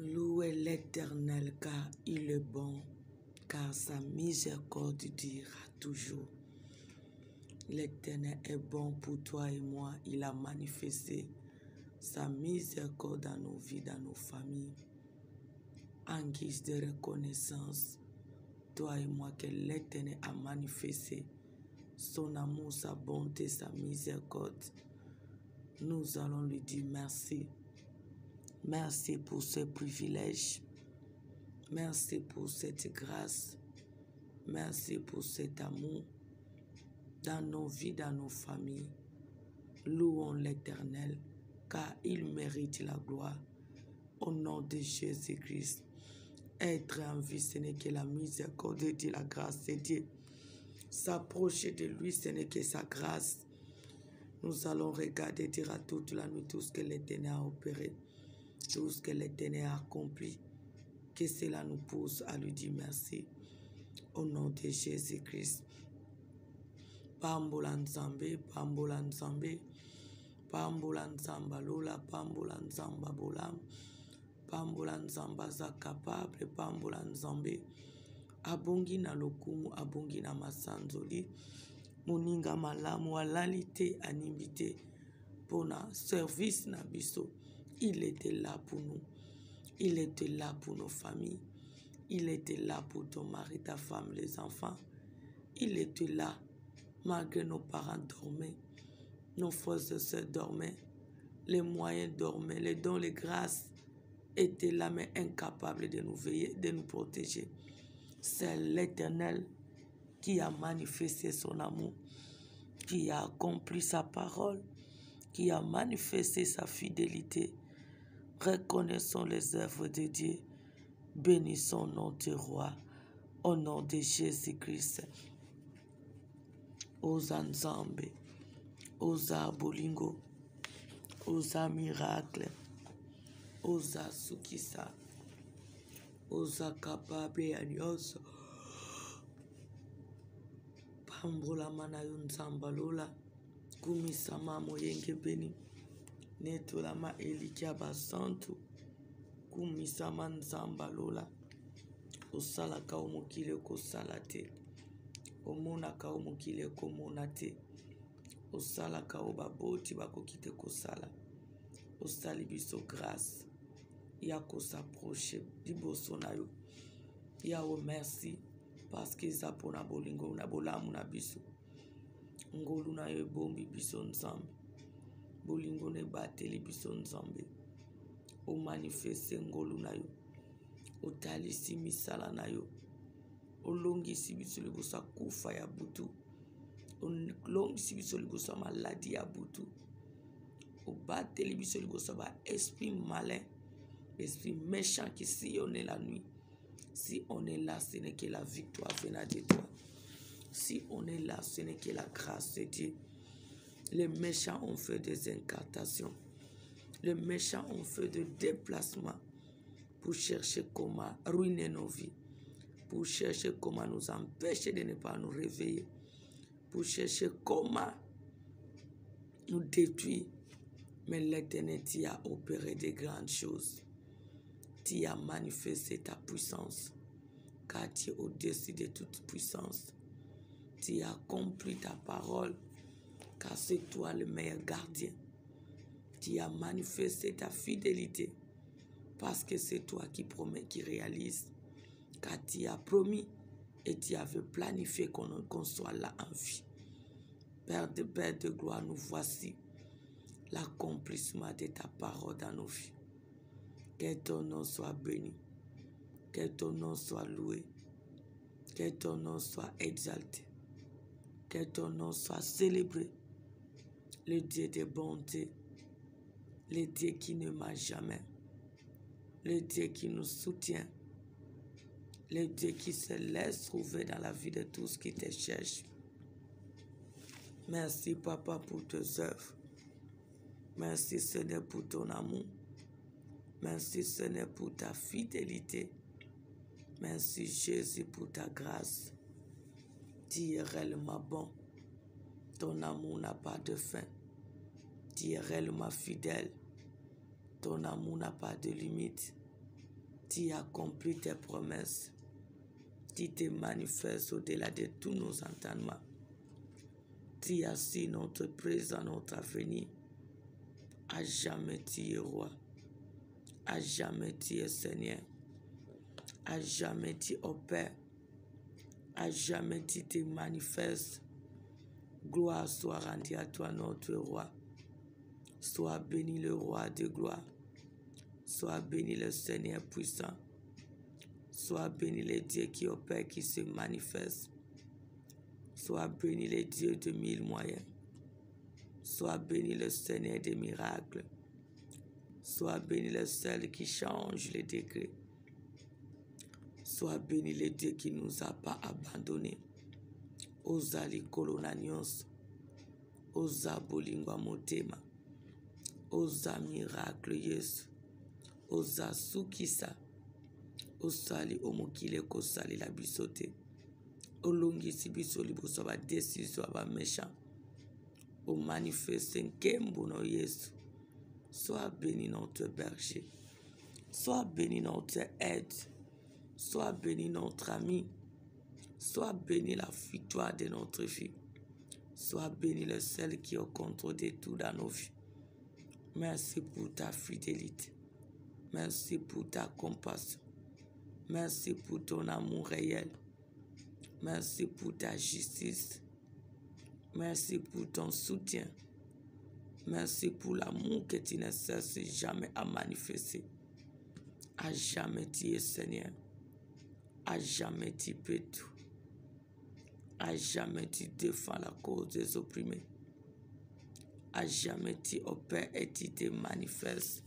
Louez l'Éternel car il est bon, car sa miséricorde durera toujours. L'Éternel est bon pour toi et moi. Il a manifesté sa miséricorde dans nos vies, dans nos familles. En guise de reconnaissance, toi et moi, que l'Éternel a manifesté son amour, sa bonté, sa miséricorde. Nous allons lui dire merci. Merci pour ce privilège. Merci pour cette grâce. Merci pour cet amour dans nos vies, dans nos familles. Louons l'Éternel, car il mérite la gloire. Au nom de Jésus-Christ, être en vie, ce n'est que la miséricorde de Dieu, la grâce de Dieu. S'approcher de lui, ce n'est que sa grâce. Nous allons regarder, dire à toute la nuit tout ce que l'Éternel a opéré, tout ce que l'Éternel a accompli. Que cela nous pousse à lui dire merci. Au nom de Jésus-Christ. Pambola nzambe, pambola nzambe, pambola nzamba lola, pambola nzamba bolam, pambola nzamba za capable, pambola nzambe, abongi na lokumu, abongi na masanzoli, moninga malamu, alali te, animi te, pona service na biso. Il était là pour nous. Il était là pour nos familles. Il était là pour ton mari, ta femme, les enfants. Il était là malgré nos parents dormaient. Nos frères et sœurs dormaient. Les moyens dormaient. Les dons, les grâces étaient là, mais incapables de nous veiller, de nous protéger. C'est l'Éternel qui a manifesté son amour, qui a accompli sa parole, qui a manifesté sa fidélité. Reconnaissons les œuvres de Dieu. Bénissons notre roi. Au nom de Jésus-Christ. Osa nzambe, osa bolingo, osa miracle, osa sukisa, osa capable ya nyonso. Pambola mana yo nzamba lola, kumisama moyenge beni, netolama elikia basantu, kumisama nzamba lola, osalaka omokile kosala te, omonaka omokile komona te, osalaka o baboti bakoki te kosala, osali biso grâce ya s'approcher liboso na yo. Yawe merci parce que eza mpona bolingo na bolamu na biso. Ngolu na yo ebombi biso nzambe, bolingo na ebateli biso nzambe, omanifeste ngolu na yo, otalisi misala na yo, olongisi biso liboso ya kufa ya butu, olongisi biso liboso ya maladi ya butu, obateli biso liboso ya esprit malin, esprit méchant qui sillonne la nuit. Si on est là, ce n'est que la victoire venant de toi. Si on est là, ce n'est que la grâce de Dieu. Les méchants ont fait des incantations. Les méchants ont fait des déplacements pour chercher comment ruiner nos vies, pour chercher comment nous empêcher de ne pas nous réveiller, pour chercher comment nous détruire. Mais l'Éternel a opéré de grandes choses. Tu as manifesté ta puissance, car tu es au-dessus de toute puissance. Tu as accompli ta parole, car c'est toi le meilleur gardien. Tu as manifesté ta fidélité, parce que c'est toi qui promets, qui réalise, car tu as promis et tu avais planifié qu'on soit là en vie. Père de gloire, nous voici l'accomplissement de ta parole dans nos vies. Que ton nom soit béni, que ton nom soit loué, que ton nom soit exalté, que ton nom soit célébré. Le Dieu de bonté, le Dieu qui ne ment jamais, le Dieu qui nous soutient, le Dieu qui se laisse trouver dans la vie de tous qui te cherchent. Merci Papa pour tes œuvres. Merci Seigneur pour ton amour. Merci Seigneur pour ta fidélité. Merci Jésus pour ta grâce. Tu es réellement bon. Ton amour n'a pas de fin. Tu es réellement fidèle. Ton amour n'a pas de limite. Tu accomplis tes promesses. Tu te manifestes au-delà de tous nos entendements. Tu assis notre présent, notre avenir. À jamais tu es roi. À jamais tu es Seigneur. À jamais tu opères. À jamais tu te manifestes. Gloire soit rendue à toi, notre roi. Sois béni le roi de gloire. Sois béni le Seigneur puissant. Sois béni le Dieu qui opère, qui se manifeste. Sois béni le Dieu de mille moyens. Sois béni le Seigneur des miracles. Sois béni le seul qui change les décrets. Sois béni le Dieu qui ne nous a pas abandonnés. Oza likolo na nyonso. Oza bolingo motema. Oza miracle Yesu. Oza sukisa. Osali omokile kosali la bisote. Olongisi biso liboso ba décision ba méchant. O manifeste nkembo no Yesu. Sois béni notre berger. Sois béni notre aide. Sois béni notre ami. Sois béni la victoire de notre vie. Sois béni le seul qui est au contrôle de tout dans nos vies. Merci pour ta fidélité. Merci pour ta compassion. Merci pour ton amour réel. Merci pour ta justice. Merci pour ton soutien. Merci pour l'amour que tu ne cesses jamais à manifester. À jamais tu es Seigneur. À jamais tu peux tout. À jamais tu défends la cause des opprimés. À jamais tu opères et tu te manifestes.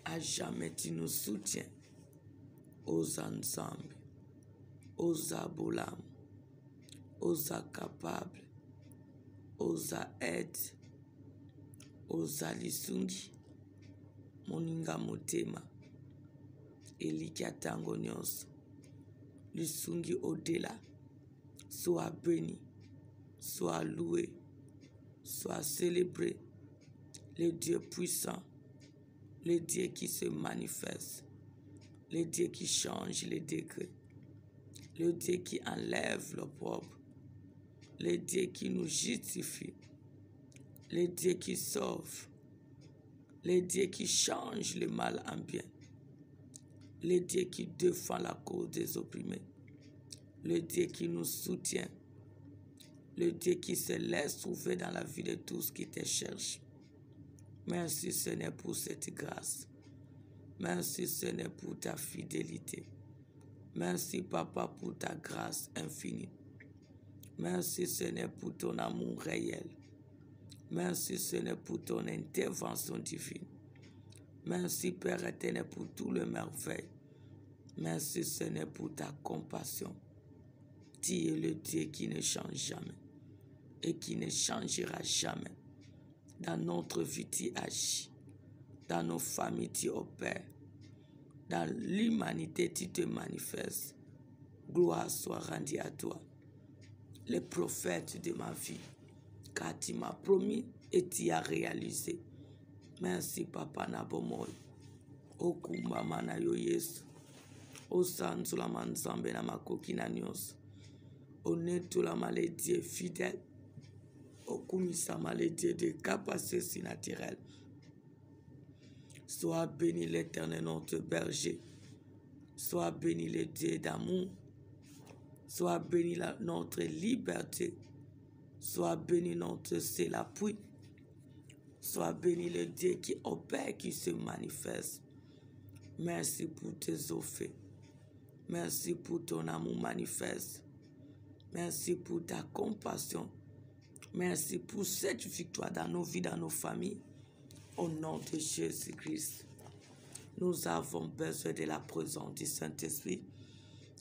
À jamais tu nous soutiens. Aux ensembles. Aux abolam. Aux capables. Aux aides. Aux alisungi. Moninga motema. Elikia tango nyonso. Lisungi au-delà. Sois béni. Sois loué. Sois célébré. Le Dieu puissant. Le Dieu qui se manifeste. Le Dieu qui change les décrets. Le Dieu qui enlève l'opprobre. Le Dieu qui nous justifie. Le Dieu qui sauve. Le Dieu qui change le mal en bien. Le Dieu qui défend la cause des opprimés. Le Dieu qui nous soutient. Le Dieu qui se laisse trouver dans la vie de tous qui te cherchent. Merci Seigneur pour cette grâce. Merci Seigneur pour ta fidélité. Merci Papa pour ta grâce infinie. Merci Seigneur pour ton amour réel. Merci Seigneur pour ton intervention divine. Merci Père éternel pour tout le merveille. Merci Seigneur pour ta compassion. Tu es le Dieu qui ne change jamais et qui ne changera jamais. Dans notre vie, tu agis. Dans nos familles, tu opères. Dans l'humanité, tu te manifestes. Gloire soit rendue à toi, le prophète de ma vie, car tu m'as promis et tu as réalisé. Merci Papa Nabomoy. Okumba mana yo Yesu. Osanzula manzambe na makoki na nyonso. Onetulama le Dieu fidèle. Okumisama le Dieu de capacités naturelles. Sois béni l'Éternel notre berger. Sois béni le Dieu d'amour. Sois béni notre liberté. Sois béni notre seul appui. Sois béni le Dieu qui opère, qui se manifeste. Merci pour tes offres. Merci pour ton amour manifeste. Merci pour ta compassion. Merci pour cette victoire dans nos vies, dans nos familles. Au nom de Jésus-Christ. Nous avons besoin de la présence du Saint-Esprit.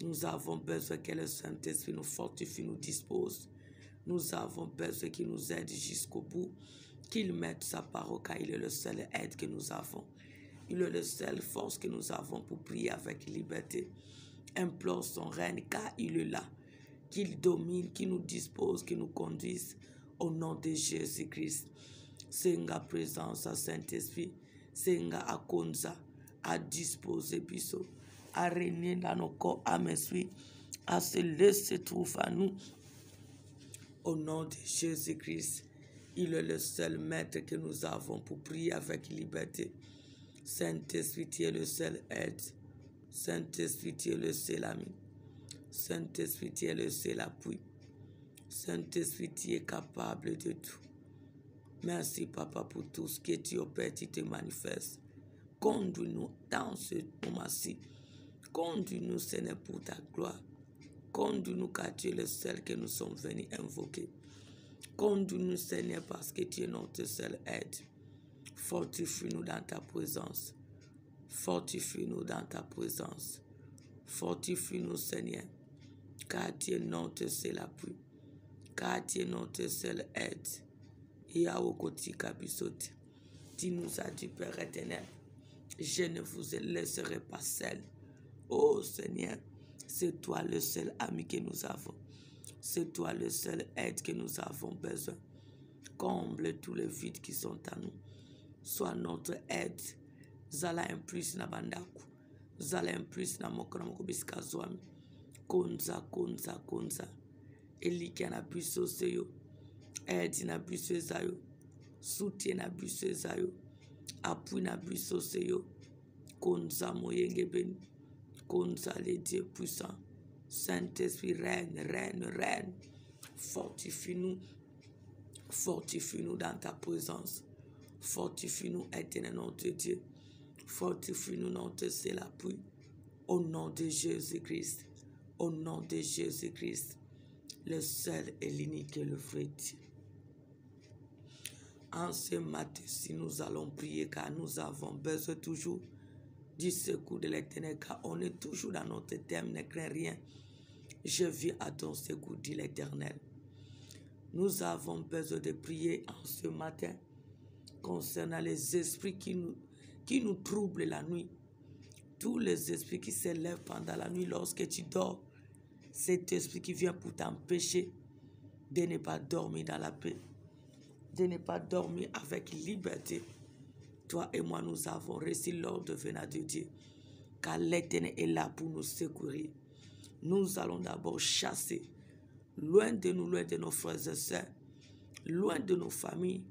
Nous avons besoin que le Saint-Esprit nous fortifie, nous dispose. Nous avons besoin qu'il nous aide jusqu'au bout. Qu'il mette sa parole, car il est le seul aide que nous avons. Il est le seul force que nous avons pour prier avec liberté. Implore son règne, car il est là. Qu'il domine, qu'il nous dispose, qu'il nous conduise. Au nom de Jésus-Christ. Senga présence à Saint-Esprit. Senga akonza. à disposer biso, à régner dans nos corps, à m'esprit, à se laisser trouver à nous. Au nom de Jésus-Christ, il est le seul maître que nous avons pour prier avec liberté. Saint-Esprit, tu es le seul aide. Saint-Esprit, tu es le seul ami. Saint-Esprit, tu es le seul appui. Saint-Esprit, tu es capable de tout. Merci, Papa, pour tout ce que tu opères, tu te manifestes. Conduis-nous dans ce moment-ci. Conduis-nous, Seigneur, pour ta gloire. Conduis-nous, car tu es le seul que nous sommes venus invoquer. Conduis-nous, Seigneur, parce que tu es notre seule aide. Fortifie-nous dans ta présence. Fortifie-nous dans ta présence. Fortifie-nous, Seigneur, car tu es notre seul appui. Car tu es notre seule aide. Et à Okoti Kabisote, tu nous as dit, Père éternel, je ne vous laisserai pas seul. Oh Seigneur, c'est toi le seul ami que nous avons. C'est toi le seul aide que nous avons besoin. Comble tous les vides qui sont à nous. Sois notre aide. Zala un plus na bandaku. Zala un plus na mokramoko biskazwami. Konza. Elike na biso seyo. Aide na biso zayo. Soutien na biso zayo. Appui na biso seyo. Konza moyenge beni. Konza les dieux puissants. Saint-Esprit, règne. Fortifie-nous. Fortifie-nous dans ta présence. Fortifie-nous, éternel notre Dieu. Fortifie-nous, notre seul appui. Au nom de Jésus-Christ. Au nom de Jésus-Christ. Le seul et l'unique et le vrai Dieu. En ce matin, si nous allons prier, car nous avons besoin toujours du secours de l'Éternel, car on est toujours dans notre thème, ne crains rien. Je viens à ton secours, dit l'Éternel. Nous avons besoin de prier en ce matin concernant les esprits qui nous troublent la nuit. Tous les esprits qui s'élèvent pendant la nuit lorsque tu dors. Cet esprit qui vient pour t'empêcher de ne pas dormir dans la paix, de ne pas dormir avec liberté. Toi et moi, nous avons reçu l'ordre venant de Dieu, car l'Éternel est là pour nous secourir. Nous allons d'abord chasser, loin de nous, loin de nos frères et sœurs, loin de nos familles,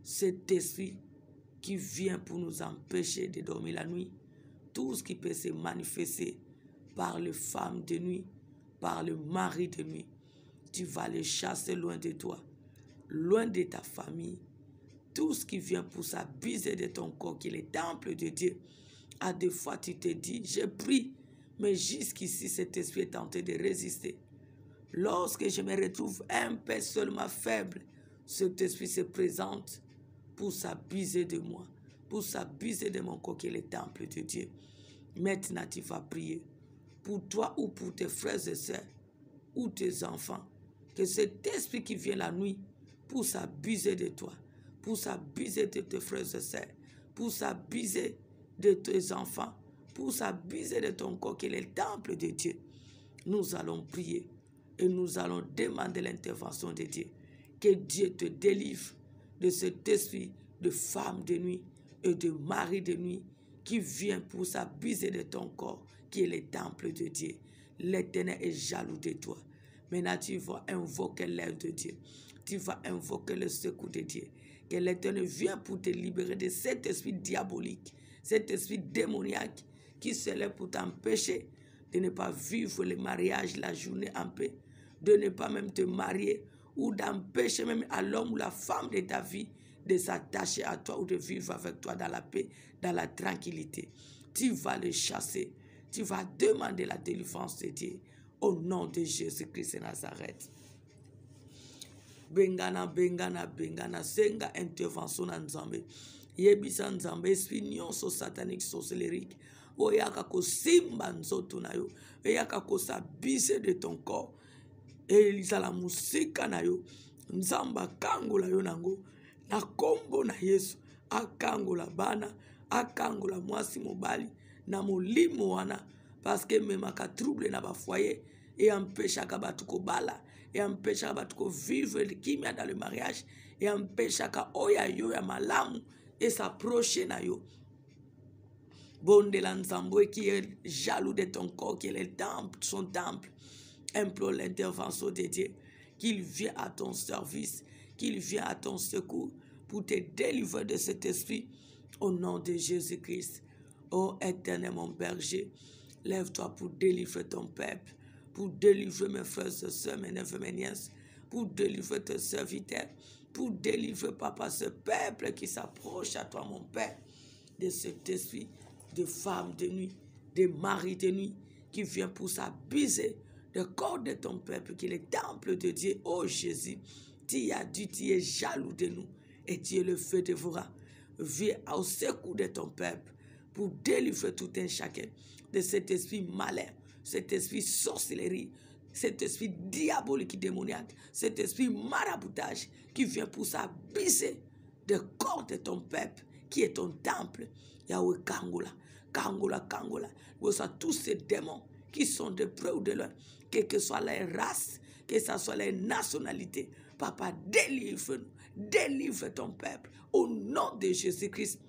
cet esprit qui vient pour nous empêcher de dormir la nuit. Tout ce qui peut se manifester par les femmes de nuit, par le mari de nuit, tu vas les chasser loin de toi, loin de ta famille. Tout ce qui vient pour s'abuser de ton corps, qui est le temple de Dieu. À des fois, tu te dis, j'ai pris, mais jusqu'ici, cet esprit est tenté de résister. Lorsque je me retrouve un peu seulement faible, cet esprit se présente pour s'abuser de moi, pour s'abuser de mon corps, qui est le temple de Dieu. Maintenant, tu vas prier pour toi ou pour tes frères et sœurs ou tes enfants, que cet esprit qui vient la nuit pour s'abuser de toi, pour s'abuser de tes frères et sœurs, pour s'abuser de tes enfants, pour s'abuser de ton corps qui est le temple de Dieu. Nous allons prier et nous allons demander l'intervention de Dieu. Que Dieu te délivre de cet esprit de femme de nuit et de mari de nuit qui vient pour s'abuser de ton corps qui est le temple de Dieu. L'Éternel est jaloux de toi. Maintenant, tu vas invoquer l'aide de Dieu. Tu vas invoquer le secours de Dieu. Que l'Éternel vienne pour te libérer de cet esprit diabolique, cet esprit démoniaque qui se lève pour t'empêcher de ne pas vivre le mariage, la journée en paix, de ne pas même te marier ou d'empêcher même à l'homme ou la femme de ta vie de s'attacher à toi ou de vivre avec toi dans la paix, dans la tranquillité. Tu vas le chasser. Tu vas demander la délivrance de Dieu au nom de Jésus-Christ de Nazareth. Bengana, senga intervention na Nzambe. Yebisa Nzambe, esprit nyonso satanique sorcelerique. Oyaka ko simba nzoto na yo. Oyaka ko s'abuser de ton corps. Elisa la musika na yo. Nzamba kangola yo nango. Na kombo na Yesu. Akangola bana. Akangola mwasi mobali. Na molimo wana. Parce que memaka trouble na ba foyer. Et empêchaka batu ko bala. Et empêchaka batu ko vivre kimia dans le mariage. Et empêchaka oya yo ya malamu. Et s'approcher na yo. Bonde l'ensemble qui est jaloux de ton corps, qui est le temple, son temple. Implore l'intervention de Dieu, qu'il vienne à ton service, qu'il vienne à ton secours pour te délivrer de cet esprit au nom de Jésus-Christ. Ô éternel mon berger, lève-toi pour délivrer ton peuple, pour délivrer mes frères et sœurs, mes neveux, mes nièces, pour délivrer tes serviteurs, pour délivrer, papa, ce peuple qui s'approche à toi, mon Père, de cet esprit de femme de nuit, de mari de nuit, qui vient pour s'abuser le corps de ton peuple, qui est le temple de Dieu. Oh Jésus, tu as dit, tu es jaloux de nous, et tu es le feu dévorant. Viens au secours de ton peuple, pour délivrer tout un chacun de cet esprit malin, cet esprit sorcellerie, cet esprit diabolique démoniaque, cet esprit maraboutage qui vient pour s'abuser le corps de ton peuple, qui est ton temple. Yahweh Kangola, Kangola, Kangola. Reçois tous ces démons qui sont de près ou de loin, quelle que soit les races, que ce soit les nationalités. Papa, délivre-nous, délivre ton peuple au nom de Jésus-Christ.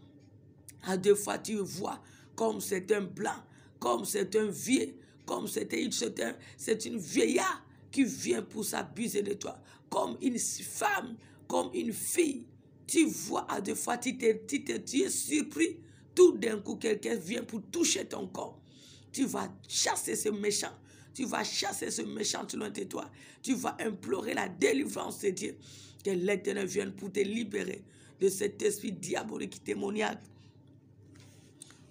À deux fois, tu vois comme c'est un blanc, comme c'est un vieux, comme c'est une vieillard qui vient pour s'abuser de toi, comme une femme, comme une fille. Tu vois, à deux fois, tu es surpris. Tout d'un coup, quelqu'un vient pour toucher ton corps. Tu vas chasser ce méchant. Tu vas chasser ce méchant loin de toi. Tu vas implorer la délivrance de Dieu. Que l'Éternel vienne pour te libérer de cet esprit diabolique démoniaque.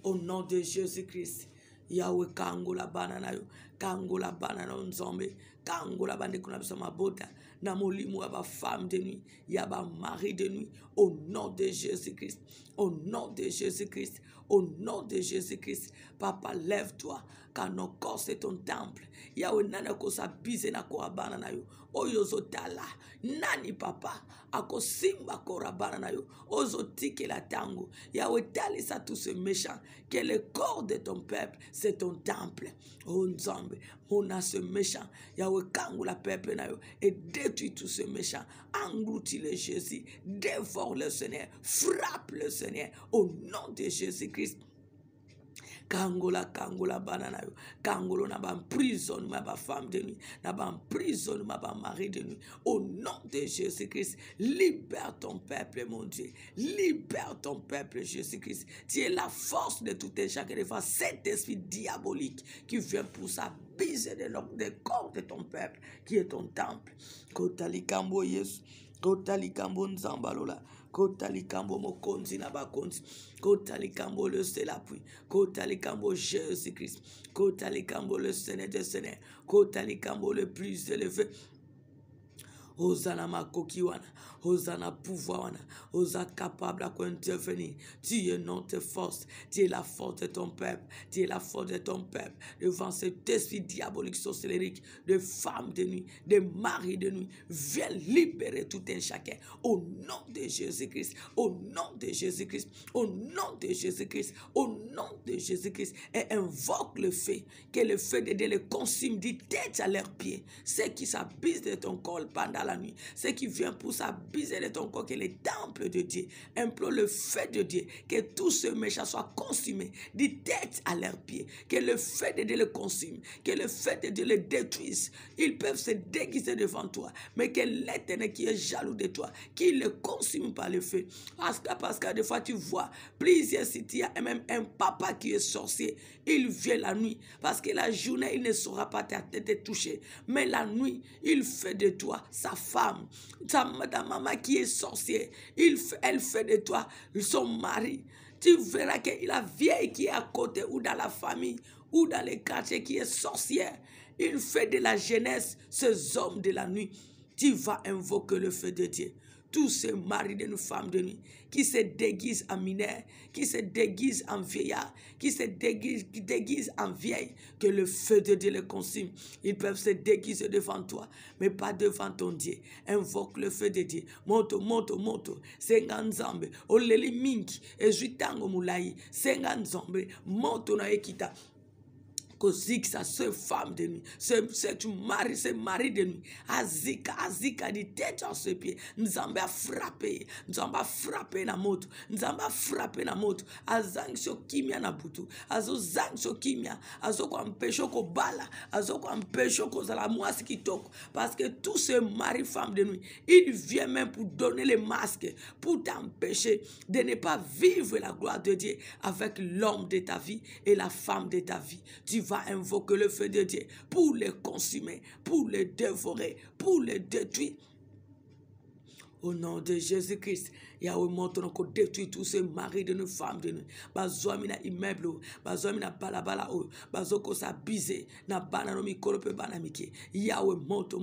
Au nom de Jésus-Christ. Yahweh Kangola banana yo. Kangola banana nzombe. Kangola bande kuna bisama bota. Na molimu yaba femme de nuit. Yaba mari de nuit. Au nom de Jésus-Christ. Au nom de Jésus-Christ. Au nom de Jésus-Christ. Papa, lève-toi. Car nos corps c'est ton temple. Yahweh nana kosa bize na korabana na yo. Oyozotala. Nani papa. Ako simba korabana na yo. Ozotike la tango. Yahweh talisa tous ces méchants. Que le corps de ton peuple c'est ton temple. Oh Nzambe. On a ce méchant. Yahweh kangu la peuple na yo. Et détruis tous ces méchants. Engloutis le Jésus. Dévore le Seigneur. Frappe le Seigneur. Au nom de Jésus-Christ. Kangola, Kangola, banana yo. Kangolo na ba prison, ma ba femme de nuit. Na ba prison, ma ba mari de nuit. Au nom de Jésus-Christ, libère ton peuple, mon Dieu. Libère ton peuple, Jésus-Christ. Tu es la force de tout un chacun de fois. Cet esprit diabolique qui vient pour s'abuser des corps de ton peuple, qui est ton temple. Kotali kambo Yesu. Kotali kambo nzambalola. Kotali kambo mokonzi na bakonzi. Kotali kambo le seul appui. Kotali kambo Jésus-Christ. Kotali kambo le Seigneur des Seigneurs. Kotali kambo le plus élevé. Hosanna makokiwana, Hosanna pouvoirwana, Hosanna capable à intervenir. Tu es notre force, tu es la force de ton peuple, tu es la force de ton peuple devant cet esprit diabolique, sorcellerique, de femmes de nuit, de maris de nuit. Viens libérer tout un chacun au nom de Jésus-Christ, au nom de Jésus-Christ, au nom de Jésus-Christ, au nom de Jésus-Christ. Et invoque le feu, que le feu de Dieu les consume du tête à leurs pieds. Ceux qui s'abusent de ton corps pendant la nuit, ceux qui viennent pour s'abuser de ton corps, que les temples de Dieu, implore le feu de Dieu, que tous ces méchants soient consumés du tête à leurs pieds, que le feu de Dieu les consume, que le feu de Dieu les détruise. Ils peuvent se déguiser devant toi, mais que l'Éternel qui est jaloux de toi, qu'il les consume par le feu. Parce que des fois tu vois plusieurs sites, même un papa qui est sorcier, il vient la nuit, parce que la journée il ne saura pas te toucher, mais la nuit il fait de toi sa femme, ta maman qui est sorcière, elle fait de toi son mari. Tu verras que la vieille qui est à côté ou dans la famille ou dans les quartiers qui est sorcière, il fait de la jeunesse ces hommes de la nuit. Tu vas invoquer le feu de Dieu. Tous ces maris de nos femmes de nuit qui se déguisent en mineurs, qui se déguisent en vieillards, qui se déguisent en vieilles, que le feu de Dieu les consume. Ils peuvent se déguiser devant toi, mais pas devant ton Dieu. Invoque le feu de Dieu. Moto, moto, moto. Senganzambe. Oleli mingi. Ejuitango mulai. Senganzambe. Moto na ekita. Koziksa, ce femme de nuit, ce mari de nuit, azika di tête à ses pieds, nous avons frappé na moto, nous avons frappé na moto, azang so kimia na butu, azo zang so kimia, azo ko empêcher ko bala, azo ko empêcher ko zala mwasi kitoko, parce que tous ces mari femme de nuit, il vient même pour donner les masques, pour t'empêcher de ne pas vivre la gloire de Dieu avec l'homme de ta vie et la femme de ta vie. Tu vas invoquer le feu de Dieu pour les consumer, pour les dévorer, pour les détruire. Au nom de Jésus-Christ, Yahweh montre qu'on détruit tous ces maris de nos femmes de nous. Bazoami na immeuble, bazoami na balabala, bazoko sa bise, na banano mikolo pe banamiki. Yahweh montre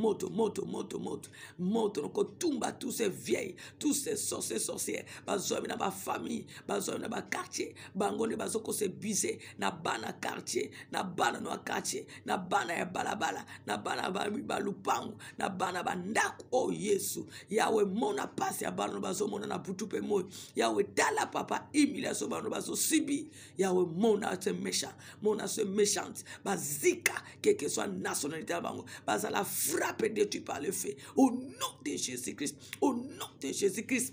qu'on tumba tous ces vieilles, tous ces sorcières, bazoami na ba famille, bazoami na ba quartier, bangone bazoko se bise, na bana quartier, na bana no quartier, na bana ya balabala, na bana ba lupango, na bana ba ndaku. Oh Yesu, Yahweh mona passe ya bana bazo mona na butupe moi. Yahweh tala papa humiliation bana bazo sibi. Yahweh mona se méchant, mona se méchante. Bazika quelle que soit nationalité bango, bazala frappe détruit par le feu. Au nom de Jésus-Christ, au nom de Jésus-Christ.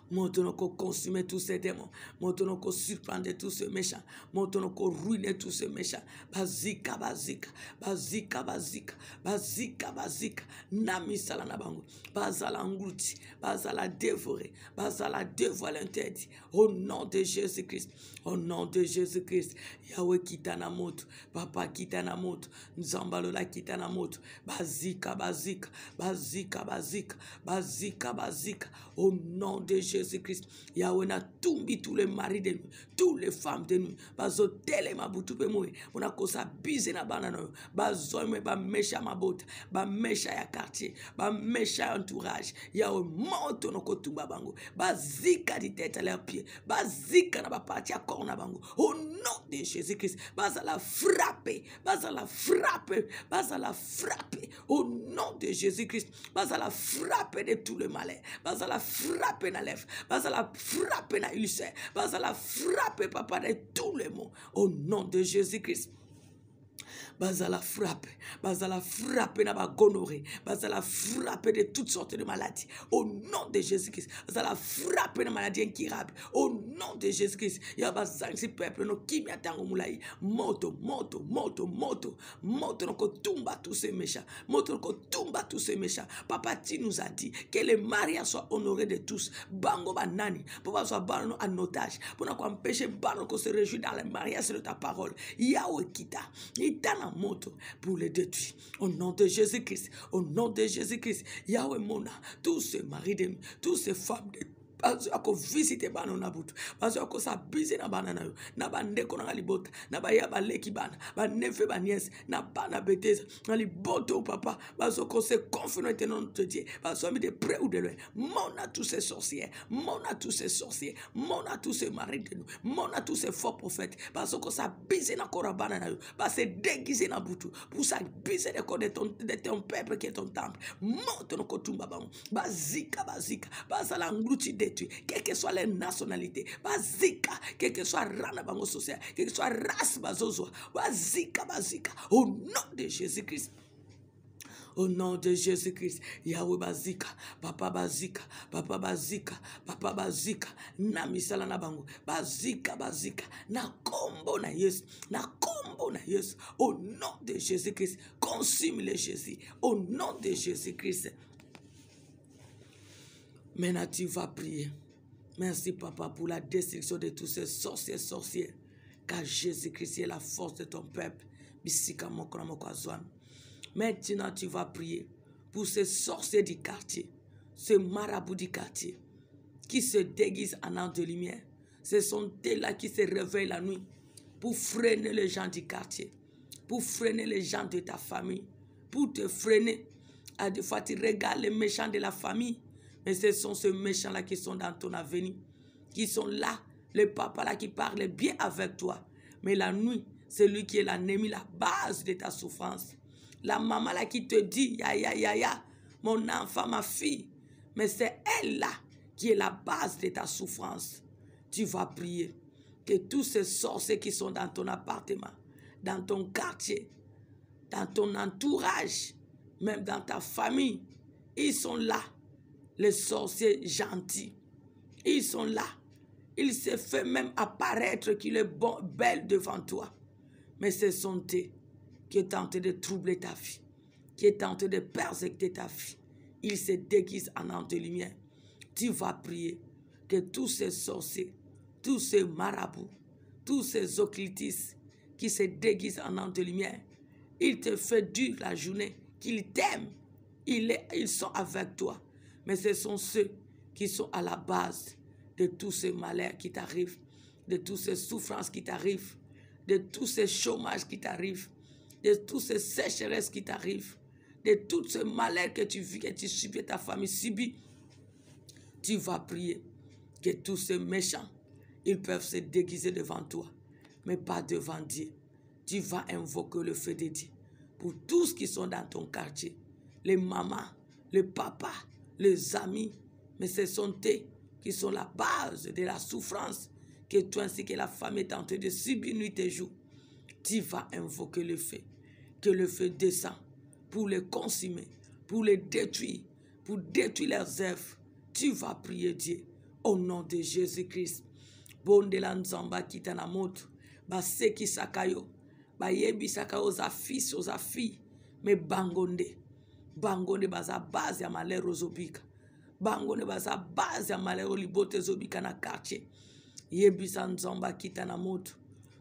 Maintenant qu'on consume tous ces démons. Maintenant qu'on surprendre tous ces méchants. Maintenant qu'on ruine tous ces méchants. Bazika. Nami salana bango. Bazala englouti. Bazala dévoré. Bazala dévoilé interdit. Au nom de Jésus-Christ. Au nom de Jésus-Christ. Yahweh kitana moto. Papa kitana moto. Nzambalola kitana moto. Bazika. Au nom de Jésus-Christ, Yahweh na tumbi tous les maris de nous, toutes les femmes de nous, bazo tele mabutu pe moi, on a kosa bise na banana, bazo me ba mesha mabota, ba mesha ya quartier, ba mesha entourage, Yahweh monte no kotumba bango, bazika di tête à leurs pieds, bazika na ba parti à corps na bango, au nom de Jésus-Christ, bazala frapper, au nom de Jésus-Christ, bazala frapper de tout le malheur, bazala frapper na lèvres, bazala frapper na ulcère, bazala frapper papa de tous les maux, au nom de Jésus-Christ. Bazala frappe na ba gonorrhée, bazala frappe de toutes sortes de maladies au nom de Jésus-Christ, bazala frappe na maladie incurable au nom de Jésus-Christ. Ya bazangi peuple no kimia tango mulai moto no kotumba tous ces méchants, moto no kotumba tous ces méchants. Papa tu nous a dit que les mariages soient honorés de tous, bango banani pour soit bano en otage pour ne empêcher bano qu'on se réjouit dans les mariages de ta parole. Yahweh kita itana moto pour les détruire. Au nom de Jésus-Christ, au nom de Jésus-Christ, Yahweh mona, tous ces maris de nous, tous ces femmes de parce que visiter bana na butu parce que ça bise na banana na bande ko na libota na ba ya baleki bana ba nefe ba nièce na bana beteza na liboto papa parce que c'est confirmé non te Dieu parce que de près ou de loin mona tous ces sorcières mona tous ces maris de nous mona tous ces faux prophètes parce que ça bise na korabana na parce que déguisé na butu pour ça bise de ton peuple qui est ton temple monte no kotumba ba bazika bazala ngluti quelle que soit les nationalités, bazika, quelle que soit rana bango social, quelle que soit race bazozo, bazika, au nom de Jésus-Christ. Au nom de Jésus-Christ, Yahweh bazika, papa bazika, nami salana bango, bazika, na kombo na Yesu, au nom de Jésus-Christ, consume le Jésus, au nom de Jésus-Christ. Maintenant, tu vas prier. Merci, papa, pour la destruction de tous ces sorciers. Car Jésus-Christ est la force de ton peuple. Maintenant, tu vas prier pour ces sorciers du quartier, ces marabouts du quartier, qui se déguisent en ange de lumière. Ce sont eux-là qui se réveillent la nuit pour freiner les gens du quartier, pour freiner les gens de ta famille, pour te freiner. À des fois, tu regardes les méchants de la famille. Mais ce sont ces méchants-là qui sont dans ton avenir, qui sont là, le papa-là qui parle bien avec toi. Mais la nuit, c'est lui qui est l'ennemi, la base de ta souffrance. La maman-là qui te dit, ya, mon enfant, ma fille. Mais c'est elle-là qui est la base de ta souffrance. Tu vas prier que tous ces sorciers qui sont dans ton appartement, dans ton quartier, dans ton entourage, même dans ta famille. Ils sont là, les sorciers gentils. Ils sont là. Il s'est fait même apparaître qu'il est bon, belle devant toi. Mais ce sont eux qui est tenté de troubler ta vie, qui est tenté de persécuter ta vie. Il se déguise en ange de lumière. Tu vas prier que tous ces sorciers, tous ces marabouts, tous ces occultistes qui se déguisent en ange de lumière, ils te font dur la journée, qu'ils t'aiment, ils sont avec toi. Mais ce sont ceux qui sont à la base de tous ces malheurs qui t'arrivent, de toutes ces souffrances qui t'arrivent, de tous ces chômages qui t'arrivent, de toutes ces sécheresses qui t'arrivent, de tous ces malheurs que tu vis, que tu subis, ta famille subit. Tu vas prier que tous ces méchants, ils peuvent se déguiser devant toi, mais pas devant Dieu. Tu vas invoquer le feu de Dieu pour tous qui sont dans ton quartier, les mamans, les papas, les amis, mais ce sont eux qui sont la base de la souffrance que toi ainsi que la famille est en train de subir nuit et jour. Tu vas invoquer le feu, que le feu descend pour les consumer, pour les détruire, pour détruire leurs œuvres. Tu vas prier Dieu au nom de Jésus-Christ. Bondela nzamba kitana moto, ba seki sakayo, ba yebi sakayo za fils za fille, me bangonde baza base ya malero zobika. Bangonde baza base ya malero libote zobika na quartier. Yebi sa nzamba kitana moto,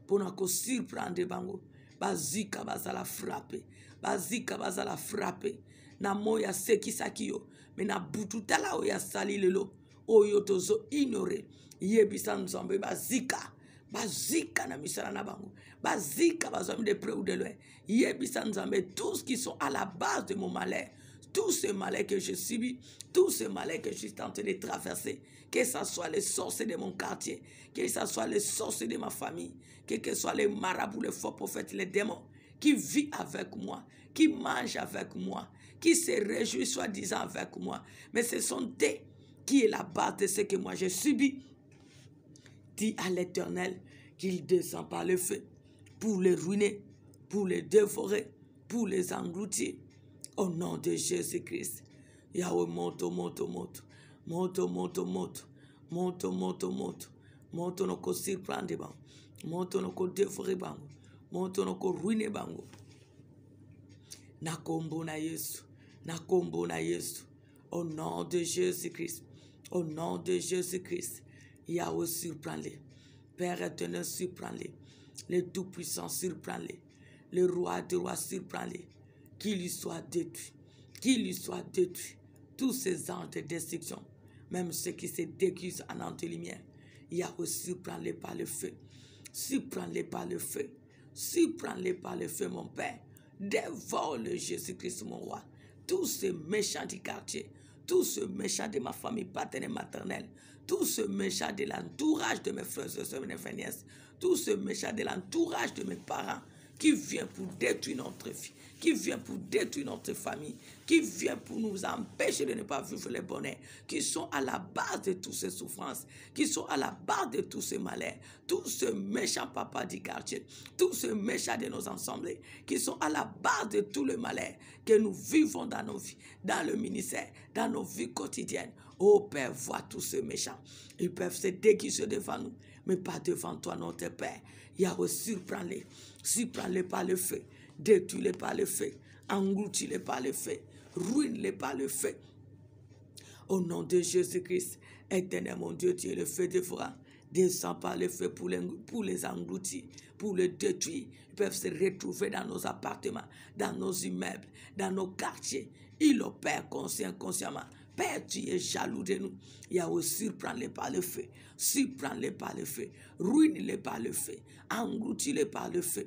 pona ko surprendre bango. Bazika bazala frappe, bazika bazala frappe. Na moya seki sakiyo, me na bututala oya sali lelo, oyo tozo ignore. Yebisa nzambe bazika, bazika na misala na bango, bazika bazami de près ou de loin. Yebisa nzambe, tous qui sont à la base de mon malheur, tous ces malheurs que je subis, tous ces malheurs que je suis en train de traverser, que ce soit les sorciers de mon quartier, que ce soit les sorciers de ma famille, que ce soit les marabouts, les faux prophètes, les démons, qui vivent avec moi, qui mangent avec moi, qui se réjouissent soi-disant avec moi. Mais ce sont eux qui est la base de ce que moi j'ai subi. Dis à l'Éternel qu'il descend par le feu pour les ruiner, pour les dévorer, pour les engloutir. Au nom de Jésus-Christ. Yahweh, monte. Monte no ko surprendre bango. Monte no ko dévorer bango. Monte no ko ruiner bango. Na kombo na Yesu. Na kombo na Yesu. Au nom de Jésus-Christ. Au nom de Jésus-Christ. Yahweh, surprends-les. Père éternel, surprends-les. Le Tout-Puissant, surprends-les. Le Roi des rois, surprends-les. Qu'il lui soit détruit. Qu'il lui soit détruit. Tous ces anges de destruction, même ceux qui se déguisent en ange de lumière, Yahweh, surprends-les par le feu. Surprends-les par le feu. Surprends-les par le feu, mon Père. Dévore-le, Jésus-Christ, mon roi. Tous ces méchants du quartier, tous ces méchants de ma famille paternelle et maternelle, tous ces méchants de l'entourage de mes frères et sœurs, mes nièces, tous ces méchants de l'entourage de mes parents, qui vient pour détruire notre vie, qui vient pour détruire notre famille, qui vient pour nous empêcher de ne pas vivre le bonheur, qui sont à la base de toutes ces souffrances, qui sont à la base de tous ces malheurs, tous ces méchants papas du quartier, tous ces méchants de nos assemblées, qui sont à la base de tout le malheur que nous vivons dans nos vies, dans le ministère, dans nos vies quotidiennes. Oh Père, vois tous ces méchants. Ils peuvent se déguiser devant nous, mais pas devant toi, notre Père. Yahweh, surprends-les. Surprends-les par le feu. Détruis-les par le feu. Engloutis-les par le feu. Ruine-les par le feu. Au nom de Jésus-Christ, éternel mon Dieu, tu es le feu dévorant. Descends par le feu pour les engloutir, pour les détruire. Ils peuvent se retrouver dans nos appartements, dans nos immeubles, dans nos quartiers. Ils opèrent consciemment. Père, tu es jaloux de nous. Yahweh, surprends-les par le feu. Surprends-les par le feu. Ruine-les par le feu. Engloutis-les par le feu.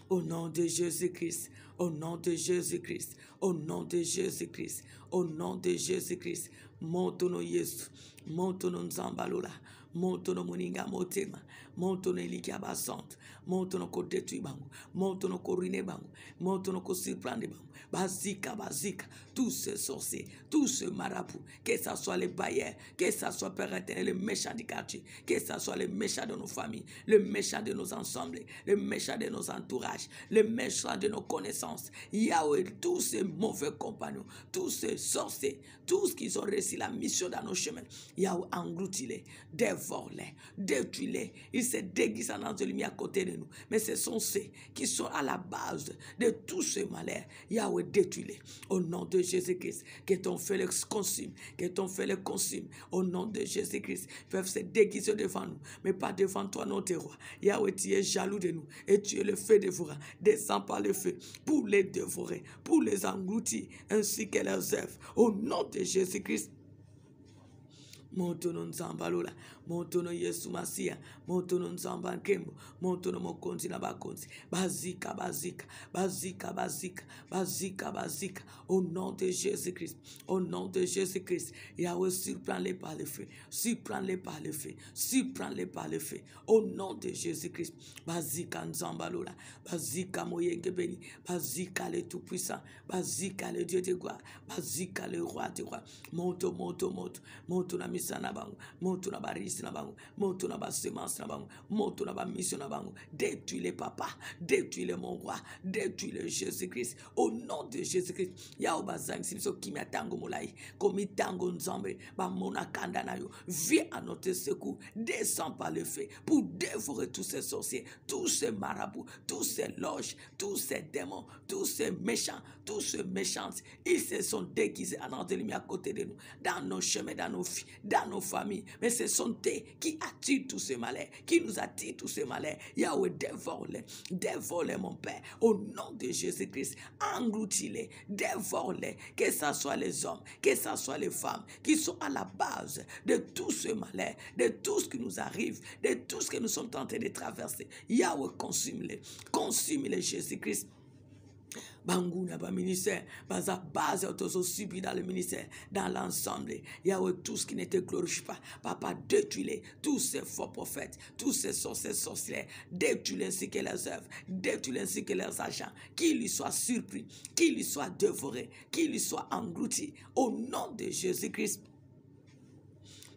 Au nom de Jésus-Christ. Au nom de Jésus-Christ. Au nom de Jésus-Christ. Au nom de Jésus-Christ. Monte no Yesu. Monte no Nzambalola. Montono moninga motema. Montono elikia basante. Montono ko détruit bango. Montono ko ruiner bango. Montono ko surprendre bango. Bazika, bazika. Tous ces sorciers, tous ces marabouts, que ce soit les bailleurs, que ce soit Père éternel, les méchants du quartier, que ce soit les méchants de nos familles, les méchants de nos ensembles, les méchants de nos entourages, les méchants de nos connaissances. Yahweh, tous ces mauvais compagnons, tous ces sorciers, tous qui ont réussi la mission dans nos chemins. Yahweh, engloutis-les, dévore-les, détruis-les. Ils se déguisent en ange de lumière à côté de nous. Mais ce sont ceux qui sont à la base de tous ces malheurs. Yahweh, détruis-les. Au nom de Jésus-Christ, que ton feu les consume, que ton feu les consume. Au nom de Jésus-Christ, ils peuvent se déguiser devant nous, mais pas devant toi, notre roi. Yahweh, tu es jaloux de nous et tu es le feu dévorant. Descends par le feu pour les dévorer, pour les engloutir, ainsi que leurs œuvres. Au nom de Jésus-Christ. Montono nzambalola, montono Yesu Masia, montono nzamba nkembo, montono mokonzi na bakonzi, bazika, bazika, bazika, bazika, bazika, bazika, au nom de Jésus-Christ, au nom de Jésus-Christ, Yahweh, surprends-les par le feu, surprends-les par le feu, surprends-les par le feu, au nom de Jésus-Christ, bazika nzambalola, bazika moyenge béni, bazika le tout-puissant, bazika le Dieu de gloire, bazika le roi de roi, monto, monto, monto, monto na na bango, monto na barisi na bango, monto na basemence na bango, monto na mission na bango. Détruis-les, papa, détruis-les, mon roi, détruis-les, Jésus-Christ, au nom de Jésus-Christ. Yao bazang simso kimia tango molai, komi tango nzambe, ba mona kanda na yo, viens à notre secours, descends par le feu pour dévorer tous ces sorciers, tous ces marabouts, tous ces loges, tous ces démons, tous ces méchants, tous ces méchants. Ils se sont déguisés en ange de lumière à côté de nous, dans nos chemins, dans nos vies, dans nos familles. Mais ce sont eux qui attirent tous ces malheurs, qui nous attirent tous ces malheurs. Yahweh, dévore-les, mon Père, au nom de Jésus-Christ. Engloutis-les, dévore-les, que ce soit les hommes, que ce soit les femmes, qui sont à la base de tout ce malheur, de tout ce qui nous arrive, de tout ce que nous sommes tentés de traverser. Yahweh, consume-les, Jésus-Christ. Bangouna, ba ministère, baza base autoso subi dans le ministère, dans l'ensemble. Yahweh, tout ce qui ne te glorifie pas, papa, détruis-les, tous ces faux prophètes, tous ces sorcières, détruis-les ainsi que leurs œuvres, détruis-les ainsi que leurs agents, qu'ils lui soient surpris, qu'ils lui soient dévorés, qu'ils lui soient engloutis, au nom de Jésus-Christ.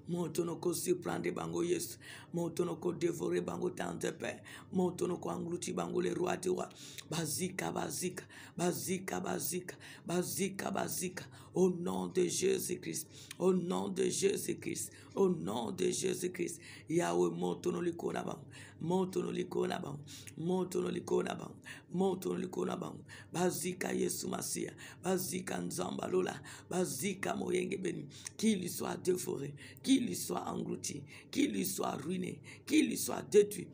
Montono ko surprendre bango Yesu, montono ko dévorer bango tante père, montono ko englouti bango les rois de rois, bazika, bazika, bazika, bazika, bazika, bazika, au nom de Jésus-Christ, au nom de Jésus-Christ, au nom de Jésus-Christ. Yahweh, montono likona bango, montono likona bango, montono likona bango, montono likona bango, bazika Yesu Masia, bazika nzambalola, bazika moyenge beni, qu'il lui soit dévoré, qu'il lui soit englouti, qu'il lui soit ruiné, qu'il lui soit détruit.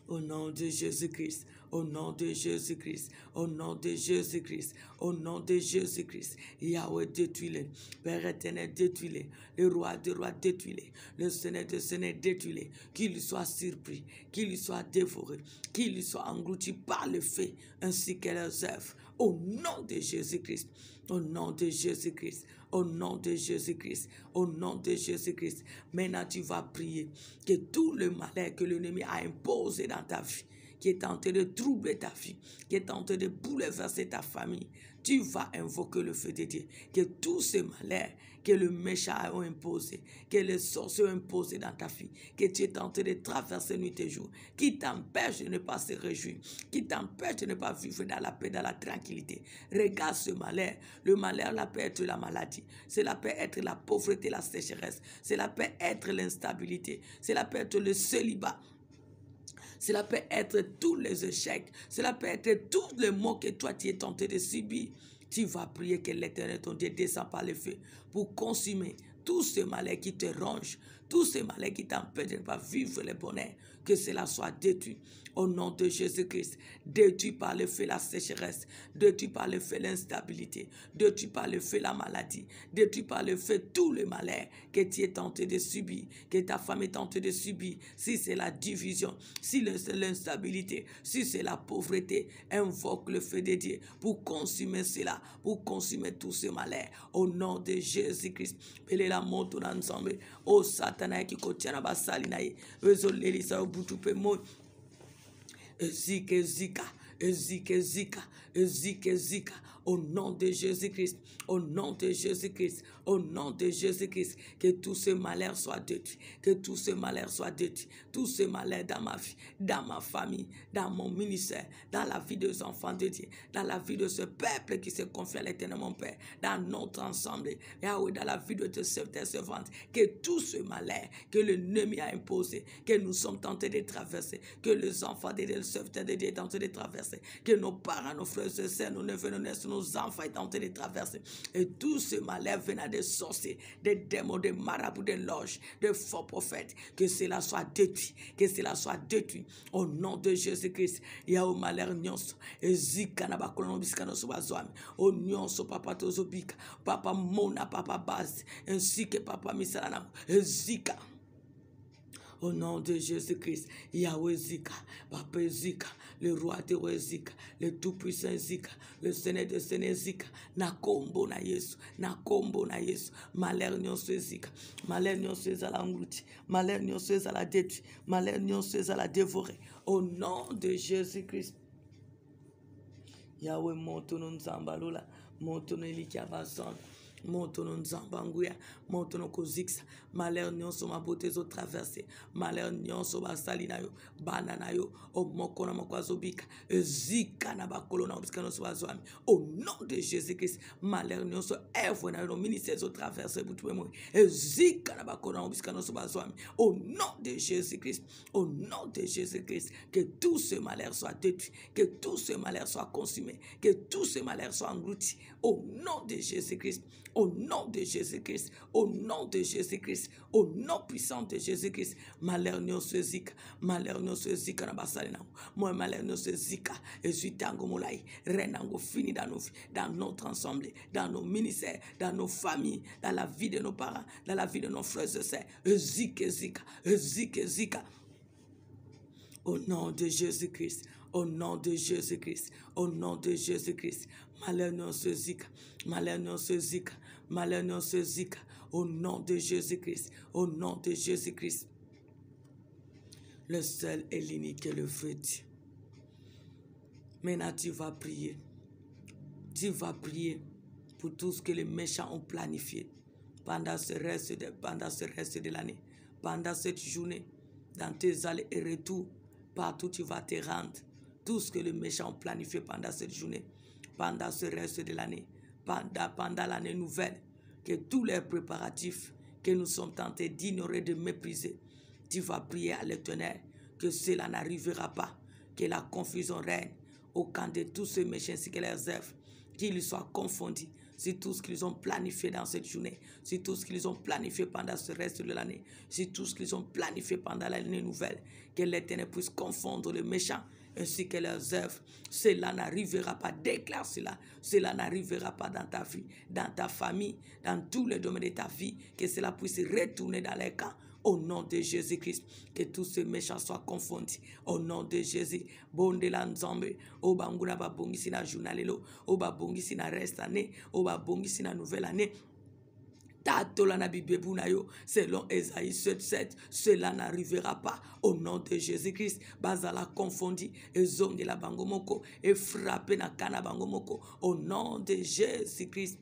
Au nom de Jésus-Christ, au nom de Jésus-Christ, au nom de Jésus-Christ, au nom de Jésus-Christ. Yahweh, détruis-les. Père éternel, détruis-les. Le roi des rois, détruis-les. Le Seigneur des seigneurs, détruis-les. Qu'il lui soit surpris, qu'il lui soit dévoré, qu'il lui soit englouti par le feu, ainsi que leurs œuvres. Au nom de Jésus-Christ, au nom de Jésus-Christ, au nom de Jésus-Christ, au nom de Jésus-Christ. Maintenant, tu vas prier que tout le malheur que l'ennemi a imposé dans ta vie, qui est tenté de troubler ta vie, qui est tenté de bouleverser ta famille, tu vas invoquer le feu de Dieu. Que tous ces malheurs que le méchant a imposé, que les sorciers ont imposé dans ta vie, que tu es tenté de traverser nuit et jour, qui t'empêche de ne pas se réjouir, qui t'empêche de ne pas vivre dans la paix, dans la tranquillité. Regarde ce malheur. Le malheur, là, peut être la maladie. Cela peut être la pauvreté, la sécheresse. Cela peut être l'instabilité. Cela peut être le célibat. Cela peut être tous les échecs. Cela peut être tous les maux que toi tu es tenté de subir. Tu vas prier que l'Éternel, ton Dieu, descend par le feu pour consumer tous ces malheurs qui te rongent, tous ces malheurs qui t'empêchent de ne pas vivre le bonheur, que cela soit détruit. Au nom de Jésus-Christ, détruit par le feu la sécheresse, détruit par le feu l'instabilité, détruit par le feu la maladie, détruit par le feu tout le malheur que tu es tenté de subir, que ta femme est tentée de subir. Si c'est la division, si c'est l'instabilité, si c'est la pauvreté, invoque le feu de Dieu pour consumer cela, pour consumer tout ce malheur. Au nom de Jésus-Christ, la montre ensemble. Oh Satan. Satana qui contient la basali na ye. Ezolé lisa obutu pe mo. Ezike zika. Ezike zika. Ezike zika. Au nom de Jésus-Christ, au nom de Jésus-Christ, au nom de Jésus-Christ, que tout ce malheur soit détruit, que tout ce malheur soit détruit, tout ce malheur dans ma vie, dans ma famille, dans mon ministère, dans la vie des enfants de Dieu, dans la vie de ce peuple qui se confie à l'Éternel, mon Père, dans notre ensemble, Yahweh, dans la vie de tes servantes, que tout ce malheur que l'ennemi a imposé, que nous sommes tentés de traverser, que les enfants de Dieu, les serviteurs de Dieu, sont tentés de traverser, que nos parents, nos frères et sœurs, nos neveux, nos nièces, nos enfants sont tentés de traverser, et tout ce malheur venant des sorciers, des démons, des marabouts, des loges, des faux prophètes, que cela soit détruit, que cela soit détruit, au nom de Jésus-Christ. Yahweh malheur nyonso, ezika na bakolono bisika no sobazwami, o nyonso papa tozobika, papa mona, papa base, ainsi que papa misalana, ezika. Au nom de Jésus-Christ, Yahweh Zika, Papa Zika, le roi de roi Zika, le tout-puissant Zika, le Seigneur de Seigneur Zika, Nakombo na Yesu, malheur nyonso Zika, malheur nyonso ezala ngouti, malheur nyonso ezala détruit, malheur nyonso ezala dévoré. Au nom de Jésus-Christ, Yahweh montono nzambalola, montono elikiabazon. Montono nzambanguya, montono koziksa, malheur nyonso mabote zo traversé, malheur nyonso basali na yo, banana yo, omokona mokwazobika, ezika na bakolo na obisika no swazwami. Au nom de Jésus-Christ, malheur nyonso œuvre na yo, ministère zo traversé butuwe moi, ezika na bakolo na obisika no swazwami. Au nom de Jésus-Christ, au nom de Jésus-Christ, que tout ce malheur soit détruit, que tout ce malheur soit consumé, que tout ce malheur soit englouti. Au nom de Jésus-Christ, au nom de Jésus-Christ, au nom de Jésus-Christ, au nom puissant de Jésus-Christ, malheur nyonso zika na basali na moi, malheur nyonso zika, et suis tango molai, renango fini dans nos vies, dans notre ensemble, dans nos ministères, dans nos familles, dans la vie de nos parents, dans la vie de nos frères et sœurs, zika. Au nom de Jésus-Christ, au nom de Jésus-Christ, au nom de Jésus-Christ, malheur nyonso zika, au nom de Jésus-Christ, au nom de Jésus-Christ. Le seul et l'unique est le vrai Dieu. Maintenant, tu vas prier. Tu vas prier pour tout ce que les méchants ont planifié pendant ce reste de l'année, pendant cette journée, dans tes allées et retours, partout tu vas te rendre. Tout ce que les méchants ont planifié pendant cette journée, pendant ce reste de l'année, pendant l'année nouvelle, que tous les préparatifs que nous sommes tentés d'ignorer, de mépriser, tu vas prier à l'Éternel que cela n'arrivera pas, que la confusion règne au camp de tous ces méchants ainsi que leurs œuvres, qu'ils soient confondus. C'est tout ce qu'ils ont planifié dans cette journée, c'est tout ce qu'ils ont planifié pendant ce reste de l'année, c'est tout ce qu'ils ont planifié pendant l'année nouvelle, que l'Éternel puisse confondre les méchants ainsi que leurs œuvres. Cela n'arrivera pas, déclare cela. Cela n'arrivera pas dans ta vie, dans ta famille, dans tous les domaines de ta vie, que cela puisse retourner dans les camps. Au nom de Jésus-Christ, que tous ces méchants soient confondus. Au nom de Jésus, bonde la nzambe, oba nguna babongisi na journalelo, oba bongisi na reste année, oba bongisi na nouvelle année. Selon Esaïe 7:7, cela n'arrivera pas. Au nom de Jésus-Christ, bazala confondi, ezonge la bangomoko, et frappé na kana bangomoko. Au nom de Jésus-Christ.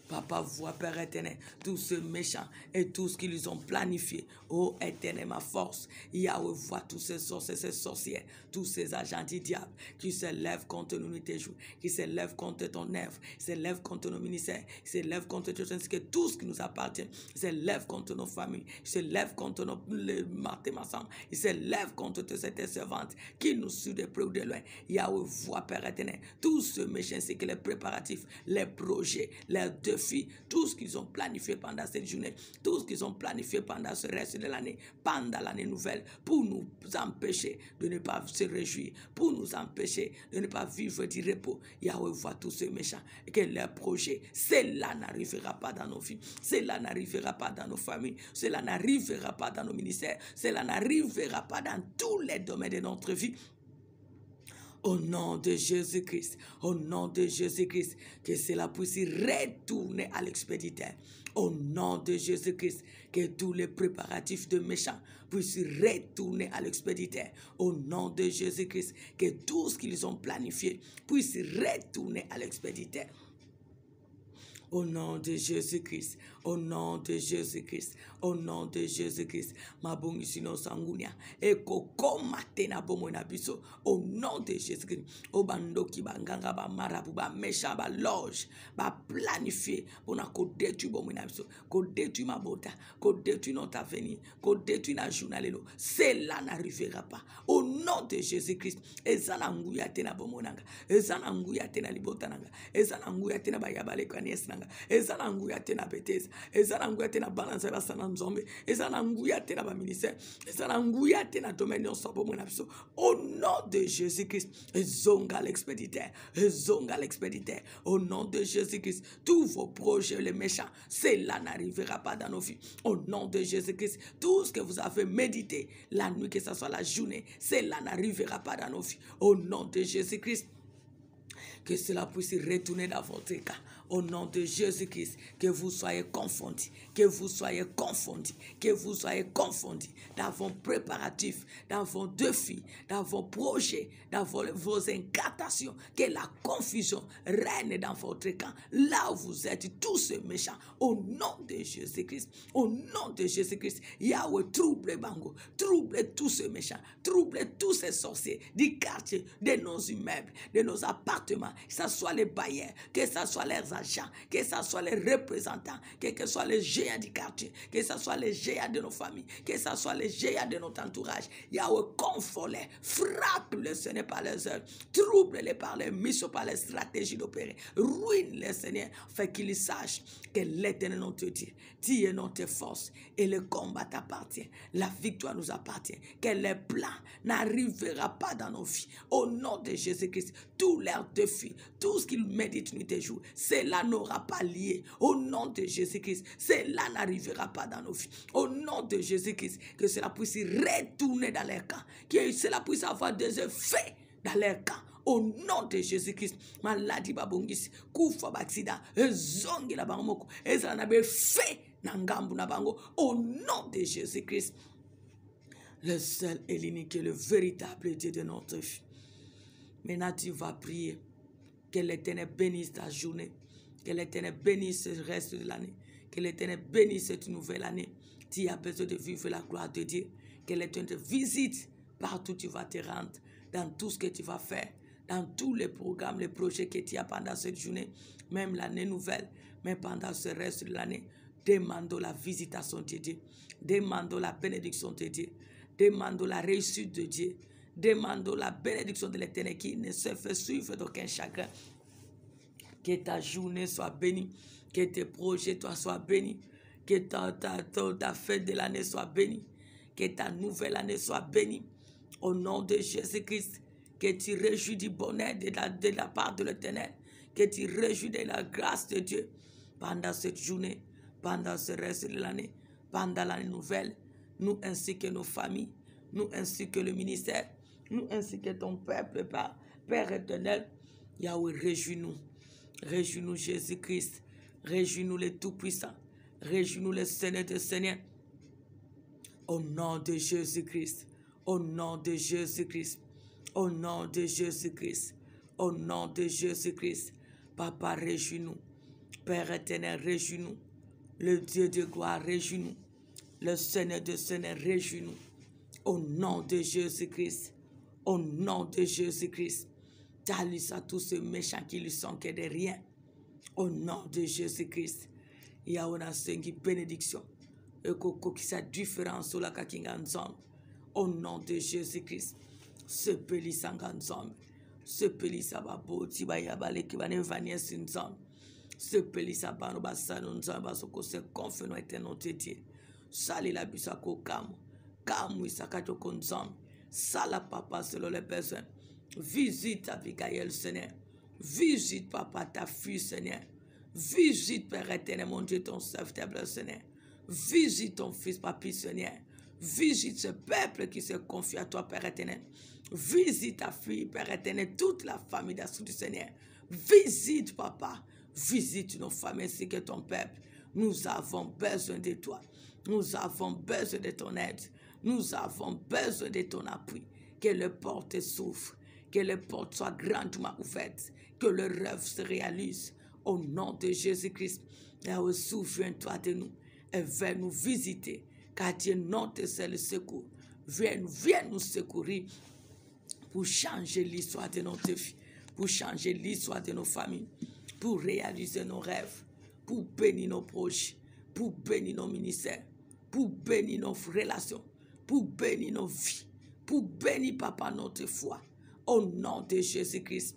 Papa, vois, Père éternel, tous ces méchants et tout ce qu'ils ont planifié. Oh éternel, ma force. Yahweh, vois tous ces sorciers, ces sorcières, tous ces agents du diable qui se lèvent contre nous tes jours, qui se lèvent contre ton œuvre, qui se lèvent contre nos ministères, qui se lèvent contre tout ce qui nous appartient, qui se lèvent contre nos familles, qui se lèvent contre nos ensemble, qui se lèvent contre toutes ces servantes qui nous suivent de près ou de loin. Yahweh, vois, Père éternel, tous ces méchants, c'est que les préparatifs, les projets, les défis, tout ce qu'ils ont planifié pendant cette journée, tout ce qu'ils ont planifié pendant ce reste de l'année, pendant l'année nouvelle, pour nous empêcher de ne pas se réjouir, pour nous empêcher de ne pas vivre du repos. Yahweh voit tous ces méchants et que leurs projets, cela n'arrivera pas dans nos vies, cela n'arrivera pas dans nos familles, cela n'arrivera pas dans nos ministères, cela n'arrivera pas dans tous les domaines de notre vie. Au nom de Jésus-Christ, au nom de Jésus-Christ, que cela puisse retourner à l'expéditeur. Au nom de Jésus-Christ, que tous les préparatifs de méchants puissent retourner à l'expéditeur. Au nom de Jésus-Christ, que tout ce qu'ils ont planifié puisse retourner à l'expéditeur. Au nom de Jésus-Christ, au nom de Jésus-Christ, au nom de Jésus-Christ, ma bongi sino sangunia, eko komate na bomo na biso, au nom de Jésus-Christ, au bandoki banganga ba marabu ba méchant ba loge, ba planifié, pour na ko détruire bomo na biso, ko détruire ma bota, ko détruire notre avenir, ko détruire na journalelo, cela n'arrivera pas. Au nom de Jésus-Christ, ezana nguya tena bomo nanga, ezana nguya tena libota nanga, ezana nguya tena ba yabale kanies nanga. Ezana nguya tena betesa, ezana nguya tena balance basana nzombe, ezana nguya tena ba ministère, ezana nguya tena domaine en sobo mona biso. Au nom de Jésus-Christ, ezonga l'expéditeur, au nom de Jésus-Christ, tous vos projets les méchants, cela n'arrivera pas dans nos vies. Au nom de Jésus-Christ, tout ce que vous avez médité la nuit, que ce soit la journée, cela n'arrivera pas dans nos vies. Au nom de Jésus-Christ, que cela puisse retourner dans votre cas. Au nom de Jésus-Christ, que vous soyez confondus, que vous soyez confondus, que vous soyez confondus dans vos préparatifs, dans vos défis, dans vos projets, dans vos incantations, que la confusion règne dans votre camp. Là où vous êtes, tous ces méchants, au nom de Jésus-Christ, au nom de Jésus-Christ, Yahweh, trouble Bango, trouble tous ces méchants, trouble tous ces sorciers du quartier, de nos immeubles, de nos appartements, que ce soit les bailleurs, que ce soit les agents, que ce soit les représentants, que ce soit les géants du quartier, que ce soit les géants de nos familles, que ce soit les géants de notre entourage. Yahweh, confort-les, frappe-les, Seigneur, par les œuvres, trouble-les par les missions, par les stratégies d'opérer, ruine-les, Seigneur, fait qu'ils sachent que l'Éternel notre Dieu, tu es notre force et le combat t'appartient, la victoire nous appartient, que les plans n'arrivera pas dans nos vies. Au nom de Jésus-Christ, tous leurs défis, tout ce qu'ils méditent nuit et jour, cela n'aura pas lié. Au nom de Jésus-Christ, cela n'arrivera pas dans nos vies. Au nom de Jésus-Christ, que cela puisse retourner dans leur camp, que cela puisse avoir des effets dans leur camp. Au nom de Jésus-Christ, maladie babongisi, kufa baksida, zongi la bangomoko, ezala na be fait nangambu na bango. Au nom de Jésus-Christ, le seul et l'unique, le véritable Dieu de notre vie. Maintenant, tu vas prier. Que l'Éternel bénisse ta journée. Que l'Éternel bénisse le reste de l'année. Que l'Éternel bénisse cette nouvelle année. Tu as besoin de vivre la gloire de Dieu. Que l'Éternel te visite partout où tu vas te rendre. Dans tout ce que tu vas faire. Dans tous les programmes, les projets que tu as pendant cette journée. Même l'année nouvelle. Mais pendant ce reste de l'année. Demandons la visitation de Dieu. Demandons la bénédiction de Dieu. Demandons la réussite de Dieu. Demandons la bénédiction de l'Éternel qui ne se fait suivre d'aucun chagrin. Que ta journée soit bénie. Que tes projets soient bénis. Que ta fête de l'année soit bénie. Que ta nouvelle année soit bénie. Au nom de Jésus-Christ. Que tu réjouis du bonheur de la part de l'Éternel. Que tu réjouis de la grâce de Dieu. Pendant cette journée. Pendant ce reste de l'année. Pendant l'année nouvelle. Nous ainsi que nos familles. Nous ainsi que le ministère. Nous ainsi que ton peuple, Père éternel, Yahweh, réjouis-nous. Réjouis-nous, Jésus-Christ. Réjouis-nous, les tout-puissants. Réjouis-nous, les Seigneurs des Seigneurs. Au nom de Jésus-Christ. Au nom de Jésus-Christ. Au nom de Jésus-Christ. Au nom de Jésus-Christ. Papa, réjouis-nous. Père éternel, réjouis-nous. Le Dieu de gloire, réjouis-nous. Le Seigneur des Seigneurs, réjouis-nous. Au nom de Jésus-Christ. Au nom de Jésus-Christ, talise à tous ces méchants qui lui sont que de rien. Au nom de Jésus-Christ, il y a une bénédiction. Et qui sa différence sur la kakinga ensemble. Au nom de Jésus-Christ, ce pélis ensemble. Ce pélis ababo, tiba yabale qui va ne venir ensemble. Ce pélis abano basano ensemble, parce que c'est conféré était notre Dieu. Sali la bisako kamu. Kamu isakato ensemble. Sala papa selon les besoins. Visite Abigail, Seigneur. Visite papa ta fille, Seigneur. Visite Père éternel, mon Dieu, ton serviteur, Seigneur. Visite ton fils, papi, Seigneur. Visite ce peuple qui se confie à toi, Père éternel. Visite ta fille, Père éternel, toute la famille d'Assou du Seigneur. Visite papa. Visite nos familles ainsi que ton peuple. Nous avons besoin de toi. Nous avons besoin de ton aide. Nous avons besoin de ton appui. Que les portes s'ouvrent. Que les portes soient grandement ouvertes. Que le rêve se réalise. Au nom de Jésus-Christ. Et souviens-toi de nous. Et viens nous visiter. Car Dieu, notre seul secours. Viens nous secourir. Pour changer l'histoire de notre vie. Pour changer l'histoire de nos familles. Pour réaliser nos rêves. Pour bénir nos projets. Pour bénir nos ministères. Pour bénir nos relations. Pour bénir nos vies. Pour bénir, Papa, notre foi. Au nom de Jésus-Christ.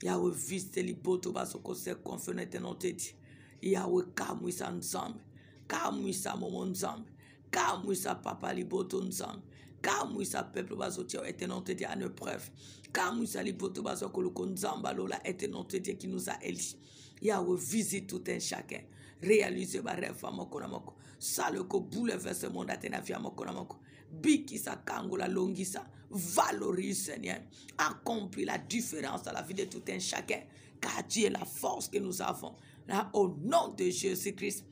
Yahweh, visite les potes, parce qu'on s'est confiné dans notre vie. Yahweh, kamwisa nzambe. Kamwisa momo nzambe. Kamwisa papa liboto nzambe. Kamwisa peuple baso tia était notre Dieu en épreuve. Kamwisa liboto baso koloko nzamba lola était notre Dieu qui nous a élis. Yahweh, visite tout un chacun. Réalise ma rêve à mon konamoko. Sale ko bouleverse ce monde à tena vie à mon konamoko. Bikisa kangola longisa. Valorise, Seigneur. Accomplis la différence dans la vie de tout un chacun. Car Dieu est la force que nous avons. Là, au nom de Jésus-Christ.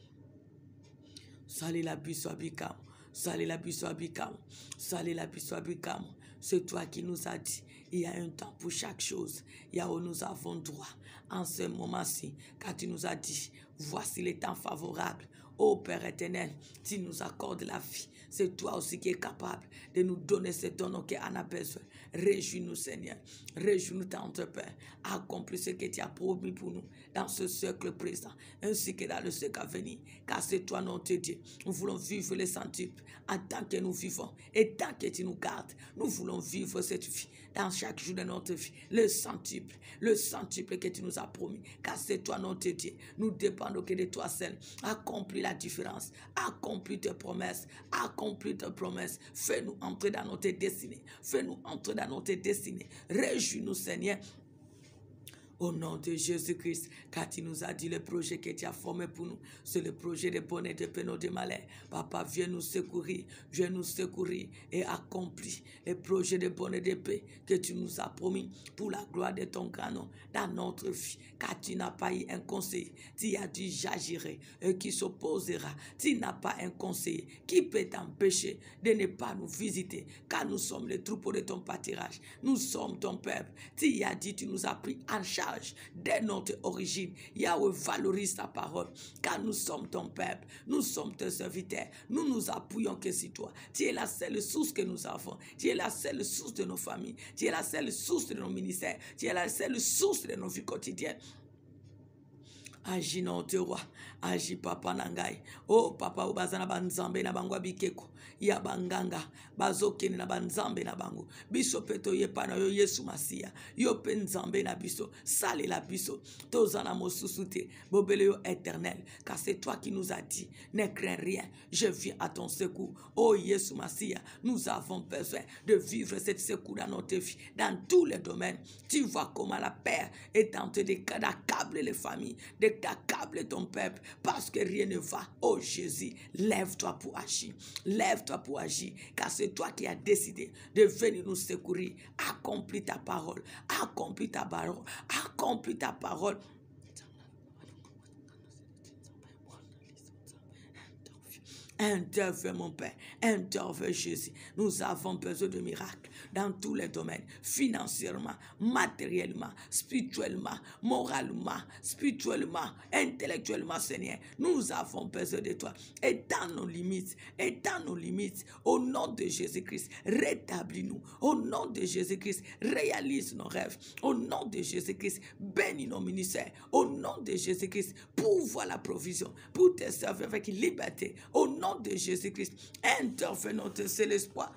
Salut la biso abikam. Salut la biso abikam. Salut la biso abikam. C'est toi qui nous as dit. Il y a un temps pour chaque chose. Il y a où nous avons droit. En ce moment-ci, car tu nous as dit, voici les temps favorables. Ô Père éternel, tu nous accordes la vie. C'est toi aussi qui es capable de nous donner ce don qu'on a besoin. Réjouis-nous, Seigneur. Réjouis-nous, Tante Père. Accomplis ce que tu as promis pour nous dans ce siècle présent, ainsi que dans le siècle à venir. Car c'est toi, notre Dieu. Nous voulons vivre les centuples en tant que nous vivons. Et tant que tu nous gardes, nous voulons vivre cette vie dans chaque jour de notre vie. Le centuple que tu nous as promis. Car c'est toi, notre Dieu. Nous dépendons que de toi seul. Accomplis la différence. Accomplis tes promesses. Accomplis tes promesses. Fais-nous entrer dans notre destinée. Fais-nous entrer dans notre destinée. Réjouis-nous, Seigneur. Au nom de Jésus-Christ, car tu nous as dit le projet que tu as formé pour nous, c'est le projet de bonheur, de peine, de malheur. Papa, viens nous secourir et accomplis le projet de bonheur, de paix que tu nous as promis pour la gloire de ton grand nom dans notre vie. Car tu n'as pas eu un conseiller, tu as dit j'agirai et qui s'opposera. Tu n'as pas un conseiller qui peut t'empêcher de ne pas nous visiter, car nous sommes les troupeaux de ton pâturage. Nous sommes ton peuple. Tu as dit, tu nous as pris en charge dès notre origine. Yahweh, valorise ta parole, car nous sommes ton peuple, nous sommes tes serviteurs, nous nous appuyons que sur toi. Tu es la seule source que nous avons, tu es la seule source de nos familles, tu es la seule source de nos ministères, tu es la seule source de nos vies quotidiennes. Agis notre roi, agis papa nangai. Oh papa ubazana banzambe na bangwa bikeko. Ya banganga bazokene na banzambe na bango. Biso peto yepa na yo Yesu Masia. Yo penzambe na biso, sale la biso. Tozana mosusute, bobele yo éternel. Car c'est toi qui nous as dit, ne crains rien, je viens à ton secours. Oh Yesu Masia, nous avons besoin de vivre cette secours dans notre vie, dans tous les domaines. Tu vois comment la paix est tenté d'accabler les familles, d'accabler ton peuple, parce que rien ne va. Oh Jésus, lève-toi pour agir. Lève-toi pour agir, car c'est toi qui as décidé de venir nous secourir. Accomplis ta parole. Accomplis ta parole. Accomplis ta parole. Interviens mon Père, interviens Jésus. Nous avons besoin de miracles dans tous les domaines, financièrement, matériellement, spirituellement, moralement, intellectuellement, Seigneur. Nous avons besoin de toi. Et dans nos limites, au nom de Jésus-Christ, rétablis-nous. Au nom de Jésus-Christ, réalise nos rêves. Au nom de Jésus-Christ, bénis nos ministères. Au nom de Jésus-Christ, pourvois la provision pour te servir avec liberté. Au nom de Jésus-Christ, interviens notre seul espoir.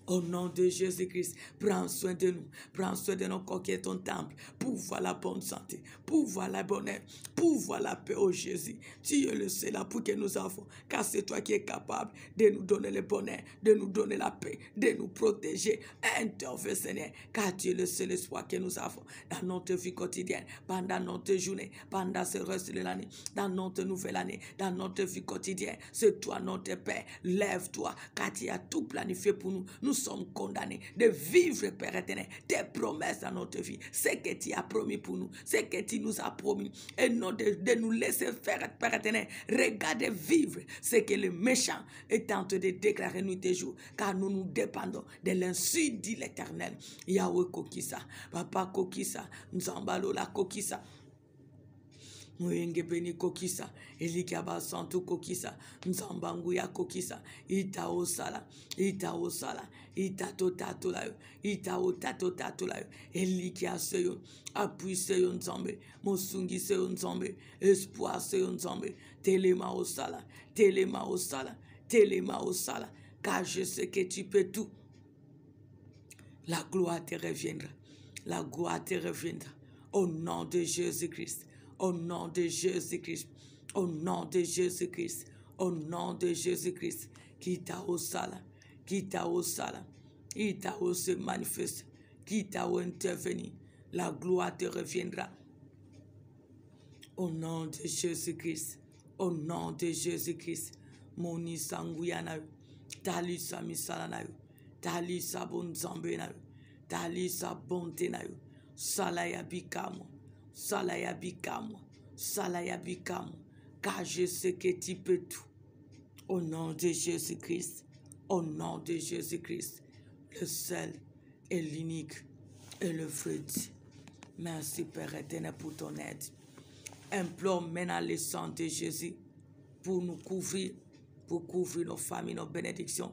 Au nom de Jésus-Christ, prends soin de nous, prends soin de nos corps qui est ton temple, pour voir la bonne santé, pour voir la bonheur, pour voir la paix, oh Jésus. Tu es le seul pour que nous avons, car c'est toi qui es capable de nous donner le bonheur, de nous donner la paix, de nous protéger. Interviens, Seigneur, car tu es le seul espoir que nous avons dans notre vie quotidienne, pendant notre journée, pendant ce reste de l'année, dans notre nouvelle année, dans notre vie quotidienne. C'est toi notre Père. Lève-toi, car tu as tout planifié pour nous. Nous nous sommes condamnés de vivre, Père éternel, tes promesses dans notre vie. Ce que tu as promis pour nous, ce que tu nous as promis, et non de nous laisser faire, Père éternel. Regardez vivre ce que le méchant est en train de déclarer nuit et jour, car nous nous dépendons de l'insu, dit l'Éternel. Yahweh Kokisa, Papa Kokisa, Nzambalola Kokisa. Moyenge beni kokisa, elikaba santu kokisa, nzambangu ya kokisa, ita osala, ita totatulayo, ita otatotulayo, elikia seyo, appui seyo nzambe, mosungi seyo nzambe, espoir seyo nzambe, telema osala, car je sais que tu peux tout. La gloire te reviendra, la gloire te reviendra, au nom de Jésus-Christ. Au nom de Jésus-Christ, au nom de Jésus-Christ, au nom de Jésus-Christ, qui t'a au sala, qui t'a se manifeste, qui t'a intervenu, la gloire te reviendra. Au nom de Jésus-Christ, au nom de Jésus-Christ, moni sanguyana, tali sa misalana, tali sa bon zambena, tali sa bonté na, salaya bikamo. Salaya bikamo, car je sais que tu peux tout. Au nom de Jésus-Christ, au nom de Jésus-Christ, le seul et l'unique et le vrai Dieu. Merci Père éternel pour ton aide. Implore maintenant le sang de Jésus pour nous couvrir, pour couvrir nos familles, nos bénédictions,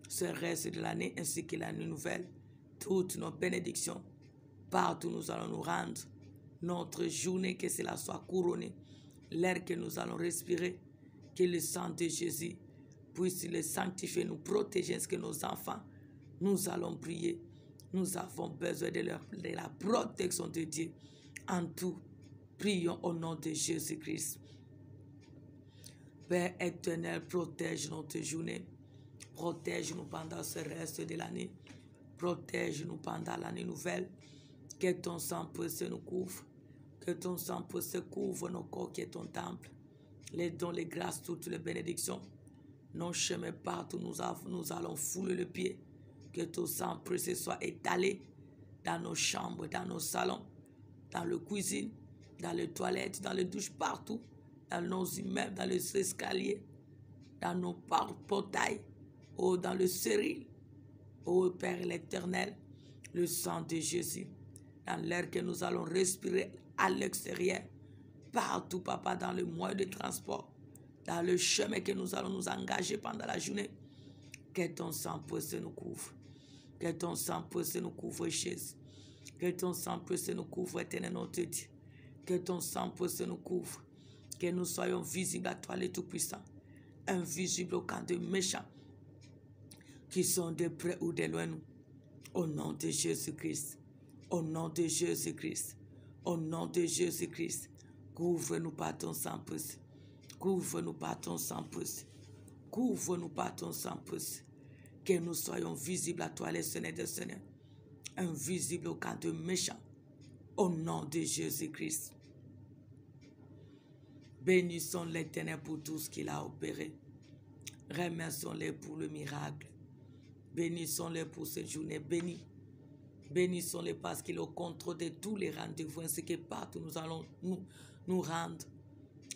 ce reste de l'année ainsi que l'année nouvelle, toutes nos bénédictions, partout nous allons nous rendre. Notre journée, que cela soit couronné, l'air que nous allons respirer, que le sang de Jésus puisse le sanctifier, nous protéger, ainsi que nos enfants, nous allons prier. Nous avons besoin de la protection de Dieu. En tout, prions au nom de Jésus-Christ. Père éternel, protège notre journée. Protège-nous pendant ce reste de l'année. Protège-nous pendant l'année nouvelle. Que ton sang précieux nous couvre. Que ton sang précieux couvre nos corps qui est ton temple. Les dons, les grâces, toutes les bénédictions. Nos chemins partout, nous allons fouler le pied. Que ton sang précieux soit étalé dans nos chambres, dans nos salons, dans la cuisine, dans les toilettes, dans les douches, partout. Dans nos immeubles, dans les escaliers, dans nos portails, oh, dans le séril. Oh Père l'Éternel, le sang de Jésus, dans l'air que nous allons respirer à l'extérieur, partout, Papa, dans le moyen de transport, dans le chemin que nous allons nous engager pendant la journée. Que ton sang précieux nous couvre. Que ton sang précieux nous couvre, Jésus. Que ton sang précieux nous couvre, éternel notre Dieu. Que ton sang précieux nous couvre. Que nous soyons visibles à toi, le Tout-Puissant. Invisibles au camp de méchants qui sont de près ou de loin nous. Au nom de Jésus-Christ. Au nom de Jésus-Christ. Au nom de Jésus-Christ. Couvre-nous par ton sang précieux. Couvre-nous par ton sang précieux. Couvre-nous par ton sang précieux. Que nous soyons visibles à toi, les Seigneurs des Seigneurs. Invisibles au camp de méchants. Au nom de Jésus-Christ. Bénissons l'Éternel pour tout ce qu'il a opéré. Remercions-le pour le miracle. Bénissons-le pour cette journée bénie. Bénissons-le parce qu'il est au contrôle de tous les rendez-vous ainsi que partout nous allons nous rendre.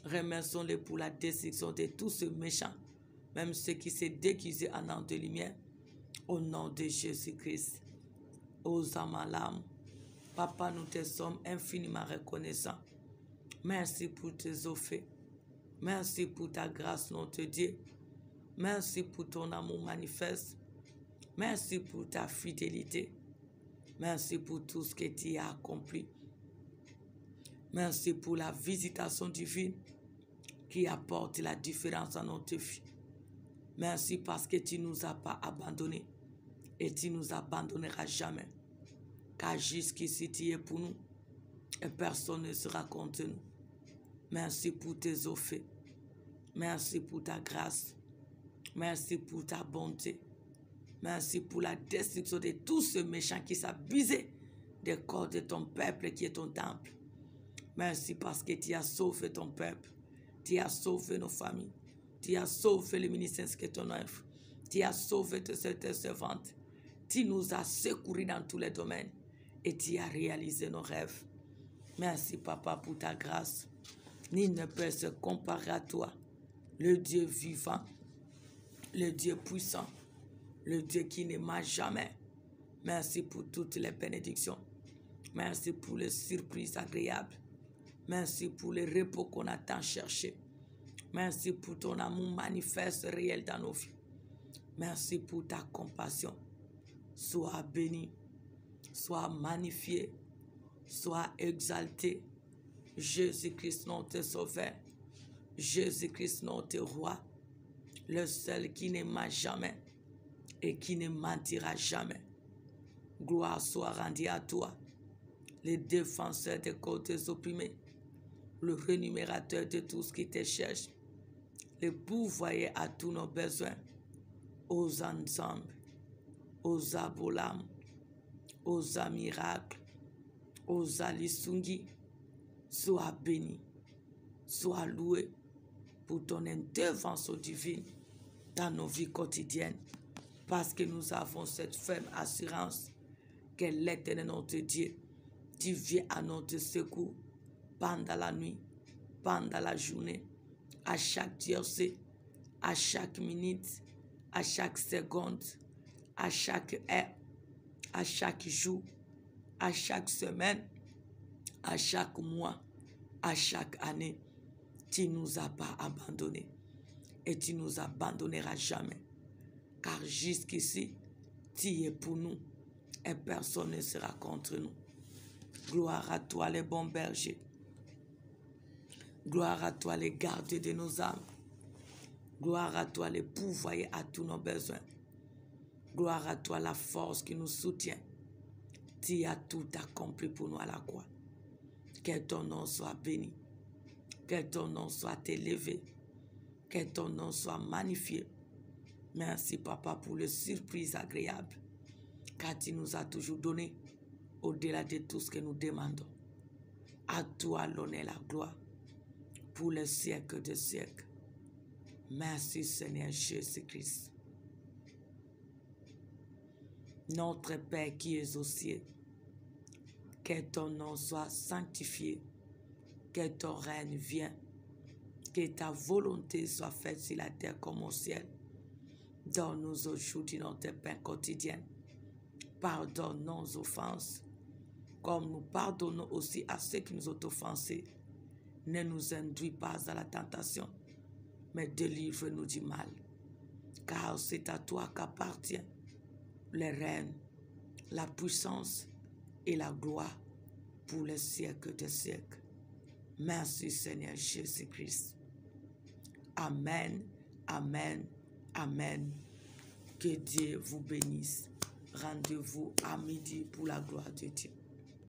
Remercions-le pour la destruction de tous ces méchants, même ceux qui s'est déguisés en ange de lumière. Au nom de Jésus-Christ. Aux âmes à l'âme. Papa, nous te sommes infiniment reconnaissants. Merci pour tes offres. Merci pour ta grâce, notre Dieu. Merci pour ton amour manifeste. Merci pour ta fidélité. Merci pour tout ce que tu as accompli. Merci pour la visitation divine qui apporte la différence dans notre vie. Merci parce que tu ne nous as pas abandonnés et tu ne nous abandonneras jamais. Car jusqu'ici tu es pour nous et personne ne sera contre nous. Merci pour tes offres. Merci pour ta grâce. Merci pour ta bonté. Merci pour la destruction de tous ces méchants qui s'abusaient des corps de ton peuple qui est ton temple. Merci parce que tu as sauvé ton peuple. Tu as sauvé nos familles. Tu as sauvé le ministère qui est ton œuvre. Tu as sauvé tes servantes. Tu nous as secourus dans tous les domaines et tu as réalisé nos rêves. Merci, Papa, pour ta grâce. Nul ne peut se comparer à toi, le Dieu vivant, le Dieu puissant, le Dieu qui ne ment jamais. Merci pour toutes les bénédictions. Merci pour les surprises agréables. Merci pour le repos qu'on a tant cherché. Merci pour ton amour manifeste réel dans nos vies. Merci pour ta compassion. Sois béni, sois magnifié, sois exalté. Jésus-Christ, notre Sauveur. Jésus-Christ, notre Roi. Le seul qui ne ment jamais et qui ne mentira jamais. Gloire soit rendue à toi, le défenseur des côtes opprimés, le rémunérateur de tout ce qui te cherche, le pourvoyeur à tous nos besoins, aux ensembles, aux abolam, aux miracles, aux alisungi. Sois béni, sois loué pour ton intervention divine dans nos vies quotidiennes, parce que nous avons cette ferme assurance que l'Éternel notre Dieu, tu viens à notre secours pendant la nuit, pendant la journée, à chaque tiercé, à chaque minute, à chaque seconde, à chaque heure, à chaque jour, à chaque semaine, à chaque mois, à chaque année. Tu ne nous as pas abandonnés et tu ne nous abandonneras jamais. Car jusqu'ici, tu es pour nous et personne ne sera contre nous. Gloire à toi, les bons bergers. Gloire à toi, les gardiens de nos âmes. Gloire à toi, les pourvoyeurs à tous nos besoins. Gloire à toi, la force qui nous soutient. Tu as tout accompli pour nous à la croix. Que ton nom soit béni. Que ton nom soit élevé. Que ton nom soit magnifié. Merci, Papa, pour les surprises agréables, car tu nous as toujours donné au-delà de tout ce que nous demandons. À toi l'honneur et la gloire pour les siècles des siècles. Merci, Seigneur Jésus-Christ. Notre Père qui es aux cieux, que ton nom soit sanctifié, que ton règne vienne, que ta volonté soit faite sur la terre comme au ciel. Donne-nous aujourd'hui notre pain quotidien. Pardonne nos offenses, comme nous pardonnons aussi à ceux qui nous ont offensés. Ne nous induis pas à la tentation, mais délivre-nous du mal. Car c'est à toi qu'appartient le règne, la puissance et la gloire pour les siècles des siècles. Merci, Seigneur Jésus-Christ. Amen, amen, amen. Que Dieu vous bénisse. Rendez-vous à midi pour la gloire de Dieu.